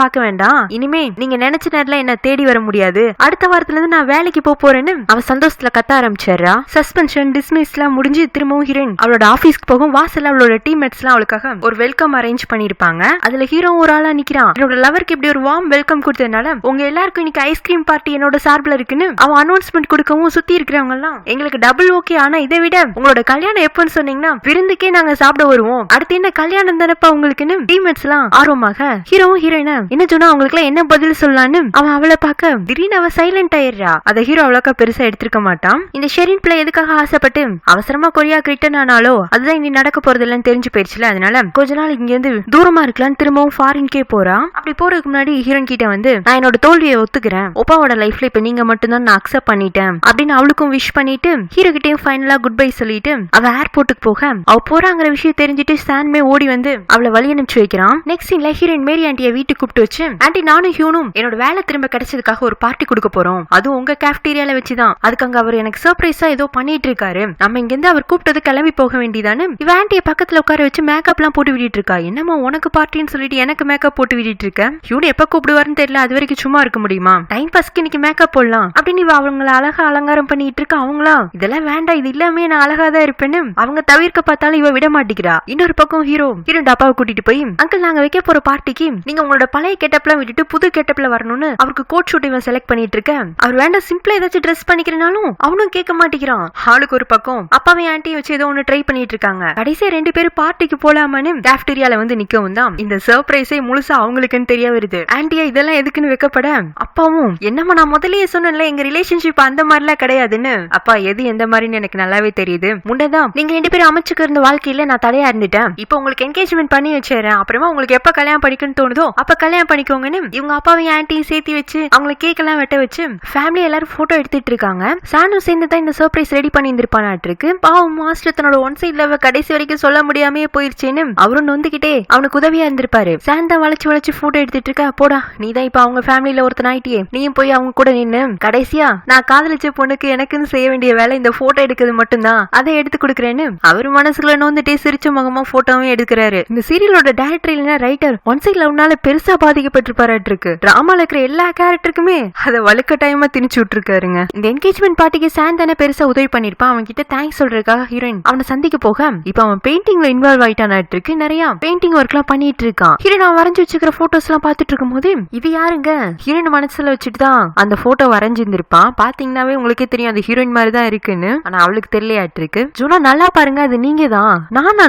பார்க்க வேண்டாம், இனிமே நீங்க நினைச்ச நேரத்துல என்ன தேடி வர முடியாது, அடுத்த வாரத்துல இருந்து நான் வேலைக்கு போறேன்னு அவ சந்தோஷத்துல கத்த ஆரம்பிச்சிடுறா. சஸ்பென்ஷன் டிஸ்மிஸ் எல்லாம் முடிஞ்சு திரும்பவும் ஹீரோயின் அவளோட ஆபீஸ்க்கு போகும். வாசல்ல அவளோட டீம்மேட்ஸ் எல்லாம் அவளுக்காக ஒரு வெல்கம் அரேஞ்ச் பண்ணிருப்பாங்க. அதுல ஹீரோ ஒரு ஆளா நிக்கிறான். என்னோட லவருக்கு இப்படி ஒரு வார்ம் வெல்கம் கொடுத்ததுனால உங்க எல்லாருக்கும் இன்னைக்கு ஐஸ்கிரீம் பார்ட்டி என்னோட சார்பில் இருக்குன்னு அவன் அனௌன்ஸ்மெண்ட் கொடுக்கவும் சுத்தி இருக்கிறவங்க எல்லாம் எங்களுக்கு டபுள் ஓகே, ஆனா இதை விட உங்களோட கல்யாணம் எப்பன்னு சொன்னீங்கன்னா விருந்துக்கே நாங்க சாப்பிட வருவோம், அடுத்து என்ன கல்யாணம் தானப்பா உங்களுக்குன்னு டீம்மேட்ஸ் எல்லாம் ஆர்வமாக ஹீரோவும் ஹீரோயினா என்ன சொன்னா அவங்களுக்கு எல்லாம் என்ன பதில் சொல்லலான்னு அவன் அவளை பார்க்க திடீர்னு அவ சைலண்ட் ஆயிடுறா. அதை ஹீரோ அவ்வளோக்கா பெருசா எடுத்திருக்க மாட்டான். இந்த ஷெரின் பிள்ளை எதுக்காக ஆசைப்பட்டு அவசரமா கொரியாக்கு ரிட்டர்ன் ஆனாலோ அதுதான் இனி நடக்க போறது இல்லைன்னு தெரிஞ்சு போயிடுச்சுல, அதனால கொஞ்ச நாள் இங்க இருந்து தூரமா இருக்கலாம் திரும்பவும் ஃபாரின்கே போறா. அப்படி போறதுக்கு முன்னாடி ஹீரோயின் கிட்ட வந்து நான் என்னோட தோல்வியை ஒத்துக்கிறேன், ஒப்பாவோட லைஃப்ல இப்ப நீங்க மட்டும் தான் நான் அக்செப்ட் பண்ணிட்டேன் அப்படின்னு அவளுக்கும் விஷ் பண்ணிட்டு ஹீரோ கிட்டயும் ஃபைனலா குட் பை சொல்லிட்டு அவ ஏர்போர்ட்டுக்கு போக அவ போறாங்கிற விஷயம் தெரிஞ்சுட்டு சான்மே ஓடி வந்து அவளை வழி அனுப்பிச்சு வைக்கிறான். நெக்ஸ்ட் சீன்ல ஹீரோயின் மேரி ஆண்டியை வீட்டுக்கு கூப்பிட்டு வச்சு ஆண்டி நானும் ஹியூனும் என்னோட வேலை திரும்ப கிடைச்சதுக்காக ஒரு பார்ட்டி கொடுக்க போறோம், அதுவும் உங்க கேஃப்டீரியால வச்சுதான், அதுக்கு அங்க அவர் எனக்கு சர்ப்ரைஸா ஏதோ பண்ணிட்டு இருக்காரு, நம்ம இங்க இருந்து அவர் கூப்பிட்டது கிளம்பி போக வேண்டியதானு இவ ஆண்டிய பக்கத்துல உட்கார வச்சு மேக்கப் எல்லாம் போட்டு விட்டுட்டு இருக்கா. என்னமா உனக்கு பார்ட்டின்னு சொல்லிட்டு எனக்கு மேக்கப் போட்டு விட்டுட்டு இருக்க, ஹியூன் எப்ப கூப்பிடுவாருன்னு தெரியல, அது வரைக்கும் சும்மா இருக்க முடியுமா, டைம் பாஸ்க்கு இன்னைக்கு மேக்கப் போடலாம் அப்படின்னு இவ அவங்கள அழகா அலங்காரம் பண்ணிட்டு இருக்க. அவங்களா இதெல்லாம் வேண்டாம், இது இல்லாமே நான் அழகா தான் இருப்பேன்னு அவங்க தவிர்க்க பார்த்தாலும் இவ விட மாட்டேங்கிறா. இன்னொரு பக்கம் ஹீரோ அப்பாவை கூட்டிட்டு போய் அங்கிள் நாங்க வைக்க போற பார்ட்டிக்கு நீங்க உங்களோட பழைய கெட்டப்லாம் விட்டுட்டு புது கெட்டப்ல வரணும்னு அவருக்கு கோட் ஷூட் இவன் செலக்ட் பண்ணிட்டு இருக்க. அவர் வேண்டாம் சிம்பிளா ஏதாச்சும் ட்ரெஸ் பண்ணிக்கிறனாலும் அவனும் கேட்க மாட்டேங்கிறான். ஆளுக்கு ஒரு பக்கம் அப்பாவை ஆன்ட்டி வச்சு ஏதோ ஒண்ணு ட்ரை பண்ணிட்டு இருக்காங்க. கடைசியா ரெண்டு பேரும் பார்ட்டிக்கு போலாமான்னு கேஃப்டீரியால வந்து நிக்கவும் தான் இந்த சர்ப்ரைஸே முழுசா அவங்களுக்குன்னு தெரிய வருது. ஆன்ட்டியா இதெல்லாம் எதுக்குன்னு வைக்கப்பட அப்பாவும் என்னமா நான் முதல்லயே சொன்னேன்ல எங்க ரிலேஷன்ஷிப் அந்த மாதிரி எல்லாம் கிடையாதுன்னு. அப்பா எது எந்த மாதிரின்னு எனக்கு நல்லாவே தெரியுது, முன்னதான் நீங்க ரெண்டு பேரும் அமைச்சுக்கு இருந்த வாழ்க்கையில நான் தடையா இருந்துட்டேன், இப்போ உங்களுக்கு என்கேஜ்மெண்ட் பண்ணி வச்சேன், அப்புறமா உங்களுக்கு எப்ப கல்யாணம் பண்ணிக்கணும்னு தோணுதோ அப்ப கல்யாணம் பண்ணிக்கோங்கன்னு இவங்க அப்பாவையும் ஆன்ட்டியும் சேர்த்து வச்சு அவங்களை கேக் எல்லாம் வெட்ட வச்சு ஃபேமிலி எல்லாரும் போட்டோ எடுத்துட்டு இருக்காங்க. சானும் சேர்ந்து தான் இந்த சர்ப்ரைஸ் ரெடி பண்ணி இருந்திருப்பானாட்டிருக்கு. பாவம் மாஸ்டர் தன்னோட ஒன் சைட் லவ் கடைசி வரைக்கும் சொல்ல முடியாமே போயிருச்சேன்னு அவரும் நொந்துகிட்டே அவனுக்கு உதவியா இருந்திருப்பாரு. சாந்தா வளைச்சு போட்டோ எடுத்துட்டு இருக்கா. போடா, நீ தான் இப்ப அவங்க ஃபேமிலியில ஒருத்தன் ஆயிட்டியே, நீயும் போய் அவங்க கூட நின்னு கடைசியா நான் காதலிச்ச பொண்ணுக்கு எனக்குன்னு செய்ய வேண்டிய வேலை இந்த போட்டோ எடுக்கிறது மட்டும்தான், அதை எடுத்து கொடுக்குறேன்னு அவரு மனசுக்குள்ள நோந்துட்டே சிரிச்ச முகமா போட்டோவும் எடுக்கிறாரு. இந்த சீரியலோட டைரக்டர் இல்லைன்னா ரைட்டர் ஒன் சைட் லவ்னால பெருசா பாதிக்கப்பட்டிருப்பாராட்டு இருக்கு. டிராமால இருக்கிற எல்லா கேரக்டருக்குமே அதை வழுக்க டைமா திணிச்சு விட்டுருக்காருங்க. இந்த என்கேஜ்மெண்ட் பார்ட்டிக்கு சாந்தான பெருசா உதவி பண்ணிருப்பான். அவன் கிட்ட தேங்க்ஸ் சொல்றதுக்காக ஹீரோயின் அவனை சந்திக்க போக இப்ப அவன் பெயிண்டிங்ல இன்வால்வ் ஆயிட்டானாட்டு இருக்கு. நிறைய பெயிண்டிங் ஒர்க் எல்லாம் பண்ணிட்டு இருக்கான். ஹீரோயின் அவன் வரைஞ்சு வச்சுக்கிற போட்டோஸ் எல்லாம் பாத்துட்டு இருக்கும் போது இது யாருங்க ஹீரோயின் மனசுல வச்சுட்டு தான் அந்த போட்டோ வரைஞ்சிருந்திருப்பான். பாத்தீங்கன்னாவே உங்களுக்கே தெரியும் அது ஹீரோயின் மாதிரி தான் இருக்குன்னு. ஆனா அவளுக்கு தெரியலையாட்டு இருக்கு. ஜூனா நல்லா பாருங்க, அது நீங்க தான்.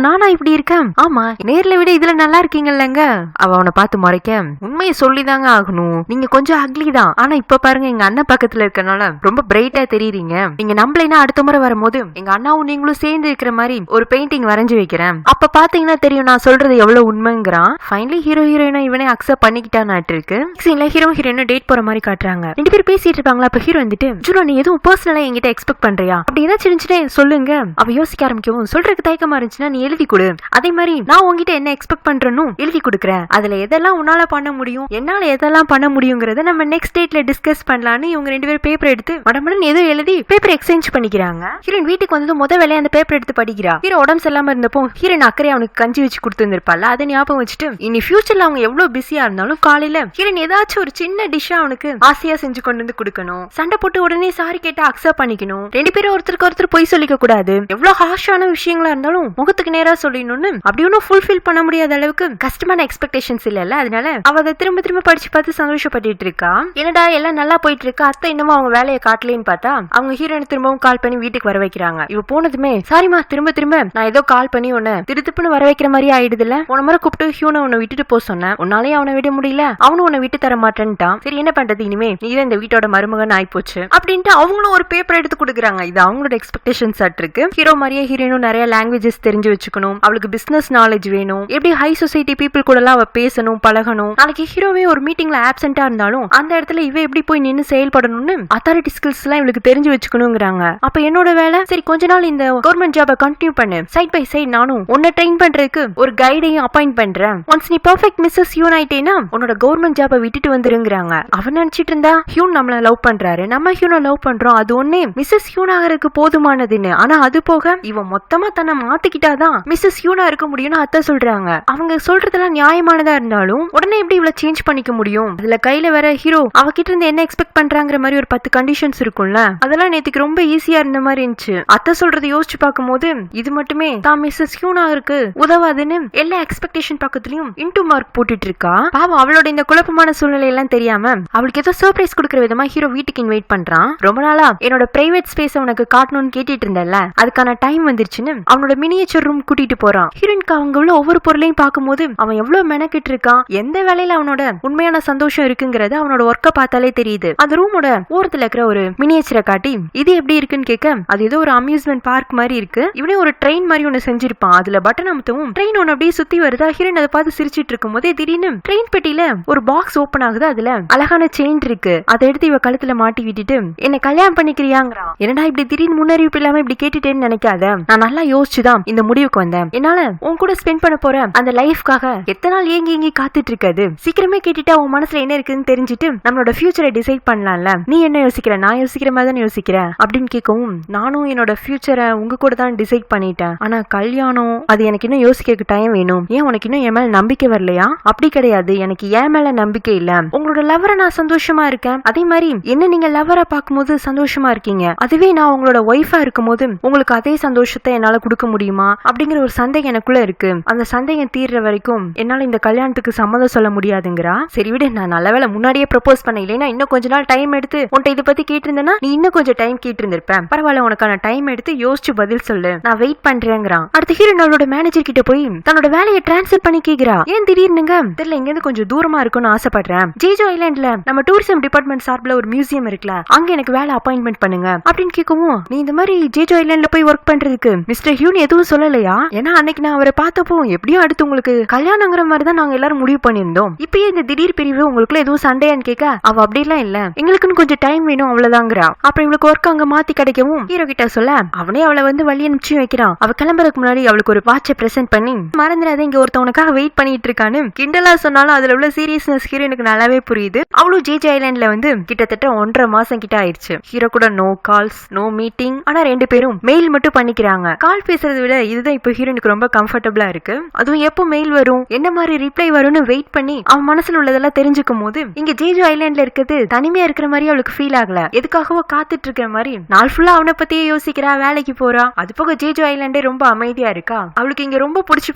நானா இப்படி இருக்கேன்? ஆமா, நேர்ல விட இதுல நல்லா இருக்கீங்கல்லங்க. அவ அவனை பார்த்து மறைக்க உண்மையை சொல்லிதாங்க ஆகணும், நீங்க கொஞ்சம் அக்லி தான், ஆனா இப்ப பாருங்க எங்க அண்ணன் பக்கத்துல இருக்கனால ரொம்ப பிரைட்டா தெரியுறீங்க. நீங்க நம்பலைன்னா அடுத்த முறை வரும்போது எங்க அண்ணாவும் நீங்களும் சேர்ந்து இருக்கிற மாதிரி ஒரு பெயிண்டிங் வரைஞ்சு வைக்கிறேன், அப்ப பாத்தீங்கன்னா தெரியும் நான் சொல்றது எவ்வளவு உண்மைங்கிறான். ஃபைனலி ஹீரோயினா இவனே அக்செப்ட் பண்ணிக்கிட்டானாட்டு இருக்கு. சீன்ல ஹீரோயின் டேட் போற மாதிரி காட்டுறாங்க. ரெண்டு பேரும் பேசிட்டு இருப்பாங்களா. அப்ப ஹீரோ வந்துட்டு ஜூனா நீ எதுவும் பர்சனலா என்கிட்ட எக்ஸ்பெக்ட் பண்றியா, அப்படி ஏதாச்சும் இருந்துச்சுன்னா சொல்லுங்க. அவ யோசிக்க ஆரம்பிக்கவும் சொல்றதுக்கு தயக்கமா இருந்துச்சுன்னா நீ எழுதி கொடு, அதே மாதிரி நான் உங்ககிட்ட என்ன எக்ஸ்பெக்ட் பண்றேன்னு எழுதி கொடுக்குறேன், அதுல எதெல்லாம் உன்னால பண்ண முடியும் என்னால எதெல்லாம் பண்ண முடியுங்கிறத நம்ம நெக்ஸ்ட் டேட்ல டிஸ்கஸ் பண்ணலாம்னு இவங்க ரெண்டு பேரும் பேப்பர் எடுத்து மடமடன் ஏதோ எழுதி பேப்பர் எக்ஸ்சேஞ்ச் பண்ணிக்கிறாங்க. ஹீரோயின் வீட்டுக்கு வந்து முத வேலையை அந்த பேப்பர் எடுத்து படிக்கிறா. ஹீரோ உடம்பு சரியில்லாம இருந்தப்போ ஹீரோயின் அக்கறை அவனுக்கு கஞ்சி வச்சு கொடுத்துருப்பாள். அதை ஞாபகம் வச்சுட்டு இனி ஃபியூச்சர்ல அவங்க எவ்வளவு பிஸியா இருந்தாலும் காலையில ஹீரோயின் ஏதாச்சும் ஒரு சின்ன டிஷ்ஷா அவனுக்கு ஆசையா செஞ்சு கொண்டு வந்து கொடுக்கணும். சண்டை போட்டு உடனே சாரி கேட்டு அக்செப்ட் பண்ணிக்கணும். ரெண்டு பேரும் ஒருத்தருக்கு ஒருத்தர் பொய் சொல்லிக்க கூடாது. எவ்வளவு ஹார்ஷான விஷயங்களா இருந்தாலும் முகத்துக்கு நேரா சொல்லிடணும்னு அப்படி ஒன்னும் ஃபுல்ஃபில் பண்ண முடியாத அளவுக்கு கஷ்டமான எக்ஸ்பெக்டேஷன்ஸ் இல்ல. அதனால அவ அதை திரும்ப படிச்சு பார்த்து சந்தோஷப்பட்டு இருக்கா. என்னடா எல்லாம் நல்லா போயிட்டு இருக்கா, அத்தை இன்னமும் அவங்க வேலையை காட்டலன்னு பார்த்தா அவங்க ஹீரோயின் திரும்பவும் கால் பண்ணி வீட்டுக்கு வர வைக்கிறாங்க. இவ போனதுமே சாரிமா திரும்ப நான் ஏதோ கால் பண்ணி உன்னை திருத்துப்புன்னு வர வைக்கிற மாதிரி ஆயிடுது இல்ல, போன முறை கூப்பிட்டு ஹியூனை உன்னை விட்டுட்டு போக சொன்னேன், உன்னாலே அவனை விட முடியல, அவனும் உன்னை விட்டு தர மாட்டேன்ட்டான், சரி என்ன பண்றது இனிமே நீதான் இந்த வீட்டோட மருமகன் ஆயிப்போச்சு அப்படின்ட்டு அவங்களும் ஒரு பேப்பர் எடுத்து கொடுக்குறாங்க. இது அவங்களோட எக்ஸ்பெக்டேஷன்ஸ் இருக்கு. ஹீரோ மாதிரியே ஹீரோயினும் நிறைய லாங்குவேஜஸ் தெரிஞ்சு வச்சுக்கணும், அவளுக்கு பிசினஸ் நாலேஜ் வேணும், எப்படி ஹை சொசைட்டி பீப்புள் கூட எல்லாம் அவ பேசணும் பழகணும். நாளைக்கு ஹீரோவே ஒரு மீட்டிங்ல ஆப்சென்டா இருந்தாலும் அந்த இடத்துல இவ எப்படி போய் நின்னு செயல்படணும்னு அத்தாரிட்டி ஸ்கில்ஸ் எல்லாம் இவளுக்கு தெரிஞ்சு வச்சுக்கணுங்கிறாங்க. அப்ப என்னோட வேலை சரி கொஞ்ச நாள் இந்த கவர்மெண்ட் ஜாபை கண்டினியூ பண்ணு, சைட் பை சைட் நானும் உன்னை ட்ரெயின் பண்றதுக்கு ஒரு கைடையும் அப்பாயிண்ட் பண்றேன், ஒன்ஸ் நீ பெர்ஃபெக்ட் மிஸ்ஸஸ் ஹியூன் ஆயிட்டேனா உன்னோட கவர்மெண்ட் ஜாபை விட்டுட்டு வந்துருங்கிறாங்க. அவன் நினைச்சிட்டு இருந்தா ஹியூன் நம்மள லவ் பண்றாரு, நம்ம ஹியூனை லவ் பண்றோம், அது ஒன்னே மிஸ்ஸஸ் ஹியூன் ஆகிறதுக்கு போதுமானதுன்னு. ஆனா அது போக இவன் மொத்தமா தன்னை மாத்திக்கிட்டாதான் மிஸ்ஸஸ் ஹியூனா இருக்க முடியும்னு அத்தை சொல்றாங்க. அவங்க சொல்றதெல்லாம் நியாயமானதா இருந்தாலும் உடனே எப்படி இவ்வளவு சேஞ்ச் பண்ணிக்க முடியும்? அதுல கையில வர ஹீரோ அவகிட்ட இருந்து என்ன எக்ஸ்பெக்ட் பண்றாங்கிற மாதிரி ஒரு 10 கண்டிஷன்ஸ் இருக்கும்ல, அதெல்லாம் நேத்துக்கு ரொம்ப ஈஸியா இருந்த மாதிரி இருந்துச்சு. அத்தை சொல்றதை யோசிச்சு பார்க்கும் போது இது மட்டுமே தான் மிஸ்ஸஸ் ஹியூனா இருக்கு உதவாதுன்னு எல்லா எக்ஸ்பெக்டேஷன் பக்கத்துலயும் இன்டூ மார்க் போட்டுட்டு இருக்கா. பாவம் அவளோட இந்த குழப்பமான சூழ்நிலை எல்லாம் தெரியாம அவளுக்கு ஏதோ சர்ப்ரைஸ் கொடுக்கற விதமா ஹீரோ வீட்டுக்கு இன்வைட் பண்றான். ரொம்ப நாளா என்னோட பிரைவேட் ஸ்பேஸ் உனக்கு காட்டணும்னு கேட்டுட்டு இருந்தல, அதுக்கான டைம் வந்துருச்சுன்னு அவனோட மினியேச்சர் ரூம் கூட்டிட்டு போறான். ஹீரோயினுக்கு அவங்க உள்ள ஒவ்வொரு பொருளையும் பார்க்கும்போது அவன் எவ்வளவு மெனக்கிட்டு இருக்கான், எந்த வேலையில அவனோட உண்மையான சந்தோஷம் இருக்குங்கிறது அவனோட ஒர்க்க பார்த்தாலே தெரியுது. அந்த ரூமோட ஓரத்துல இருக்கிற ஒரு மினியேச்சரை காட்டி இது எப்படி இருக்குன்னு கேட்க அது ஏதோ ஒரு அம்யூஸ்மெண்ட் பார்க் மாதிரி இருக்கு, இவனே ஒரு ட்ரெயின் மாதிரி ஒன்னு செஞ்சிருப்பான், அதுல பட்டன் அமுத்தவும் ட்ரெயின் ஒன்னு அப்படியே சுத்தி வருதா. ஹீரோயின் அதை பார்த்து சிரிச்சிட்டு இருக்கும் போதே திடீர்னு ட்ரெயின் பெட்டியில ஒரு பாக்ஸ் ஓபன் ஆகுது, அதுல அழகான செயின் இருக்கு, அதை எடுத்து இவ கழுத்துல மாட்டி விட்டுட்டு என்ன கல்யாணம் பண்ணிக்கிறியாங்கிறான். என்னடா இப்படி திடீர்னு முன்னறிவிப்பு இல்லாம இப்படி கேட்டுட்டேன்னு நினைக்காத, நான் நல்லா யோசிச்சுதான் இந்த முடிவுக்கு வந்தேன், என்னால உன் கூட ஸ்பெண்ட் பண்ண போற அந்த லைஃப்காக எத்தனை நாள் ஏங்கி காத்துட்டு இருக்காது, சீக்கிரமே கேட்டுட்டா உன் மனசுல என்ன இருக்குன்னு தெரிஞ்சுட்டு நம்மளோட ஃபியூச்சரை டிசைட் பண்ணலாம்ல, நீ என்ன யோசிக்கிற, நான் யோசிக்கிற மாதிரி தான் யோசிக்கிற அப்படின்னு கேட்கவும் நானும் என்னோட ஃபியூச்சரை உங்க கூட தான் டிசைட் பண்ணிட்டேன், ஆனா கல்யாணம் அது எனக்கு இன்னும் யோசிக்க டைம் வேணும், ஏன் உனக்கு இன்னும் என் மேல நம்பிக்கை வரலையா? அப்படி கிடையாது, எனக்கு என் மேல நம்பிக்கை இல்ல, உங்களோட லவரை நான் சந்தோஷமா இருக்கேன், அதே மாதிரி என்ன நீங்க லவரை பார்க்கும்போது சந்தோஷமா இருக்கீங்க, அதுவே நான் உங்களோட ஒய்ஃபா இருக்கும் போது உங்களுக்கு அதே சந்தோஷத்தை என்னால கொடுக்க முடியுமா அப்படிங்கிற ஒரு சந்தேகம் எனக்குள்ள இருக்கு, அந்த சந்தேகம் தீர்ற வரைக்கும் என்னால இந்த கல்யாணத்துக்கு சம்மதம் சொல்ல முடியாதுங்கிறா. சரி விடு, நான் நல்ல வேலை முன்னாடியே ப்ரப்போஸ் பண்ண, இல்லைன்னா இன்னும் கொஞ்ச நாள் டைம் எடுத்து உன்ட்ட இதை பத்தி கேட்டு இருந்தேன்னா நீ இன்னும் கொஞ்சம் டைம் கேட்டு இருந்திருப்பேன், பரவாயில்ல உனக்கான டைம் எடுத்து யோசிச்சு பதில் சொல்லு, நான் வெயிட் பண்றேங்கிறான். அடுத்த ஹீரோயின் அவளோட மேனேஜர் கிட்ட போய் தன்னோட வேலையை டிரான்ஸ்ஃபர் பண்ணி கேக்குறா. ஏன் திடீர்னுங்க தெரியல, இங்க இருந்து கொஞ்சம் தூரமா இருக்கும்னு ஆசைப்படுறேன், ஜேஜோ ஐலாண்ட்ல நம்ம டூரிசம் டிபார்ட்மெண்ட் சார்பில் ஒரு மியூசியம் இருக்குல்ல, அங்க எனக்கு வேலை அப்பாயின்மெண்ட் பண்ணுங்க அப்படின்னு கேட்கவும் நீ இந்த மாதிரி ஜேஜோ ஐலாண்ட்ல போய் ஒர்க் பண்றதுக்கு மிஸ்டர் ஹியூன் எதுவும் சொல்லலையா? ஏன்னா அன்னைக்கு நான் அவரை பார்த்தப்போ எப்படியும் அடுத்து உங்களுக்கு கல்யாணங்கிற மாதிரி தான் நாங்க எல்லாரும் முடிவு பண்ணியிருந்தோம், இப்பயே இந்த திடீர் பிரிவு உங்களுக்குள்ள எதுவும் சண்டையா இருக்கான்னு கேட்க அவ அப்படிலாம் இல்ல, எங்களுக்குன்னு கொஞ்சம் டைம் வேணும் அவ்வளவுதாங்கிறா. அப்புறம் இவளுக்கு ஒர்க் அங்க மாத்தி கிடைக்கவும் ஹீரோ கிட்ட சொல்ல அவனே அவளை வந்து வழி அனுப்பிச்சு வைக்கிறான். அவ கிளம்புறதுக்கு முன்னாடி அவளுக்கு ஒரு வாட்சை பிரசன்ட் பண்ணி மறந்துடாத இங்க ஒருத்தவனுக்காக வெயிட் பண்ணிட்டு இருக்கான்னு கிண்டலா சொன்னாலும் அதுல உள்ள சீரியஸ்னஸ் ஹீரோ எனக்கு நல்லாவே புரியுது. அவளும் ஜேஜே ஐலாண்ட்ல வந்து கிட்டத்தட்ட 1.5 மாசம் கிட்ட ஆயிடுச்சு. ஹீரோ கூட நோ கால்ஸ் நோ மீட்டிங். ஆனா 2 பேரும் மெயில் மட்டும் பண்ணிக்கிறாங்க. கால் பேசுறதை விட இதுதான் இப்போ ஹீரோனுக்கு ரொம்ப கம்ஃபர்டபுளா இருக்கு. அதுவும் எப்போ மெயில் வரும் என்ன மாதிரி ரிப்ளை வரும்னு வெயிட் பண்ணி அவன் மனசுல உள்ளதெல்லாம் தெரிஞ்சுக்கும் போது இங்க ஜேஜே ஐலாண்ட்ல இருக்கிறது தனிமையா இருக்கிற மாதிரி அவளுக்கு ஃபீல் ஆகல. எதுக்காகவோ காத்துட்டு இருக்கிற மாதிரி நாள் ஃபுல்லா அவனை பத்தியே யோசிக்கிறா, வேலைக்கு போறா. அது போக ஜேஜே ஐலாண்டே ரொம்ப அமைதியா இருக்கா. அவளுக்கு இங்க ரொம்ப பிடிச்சு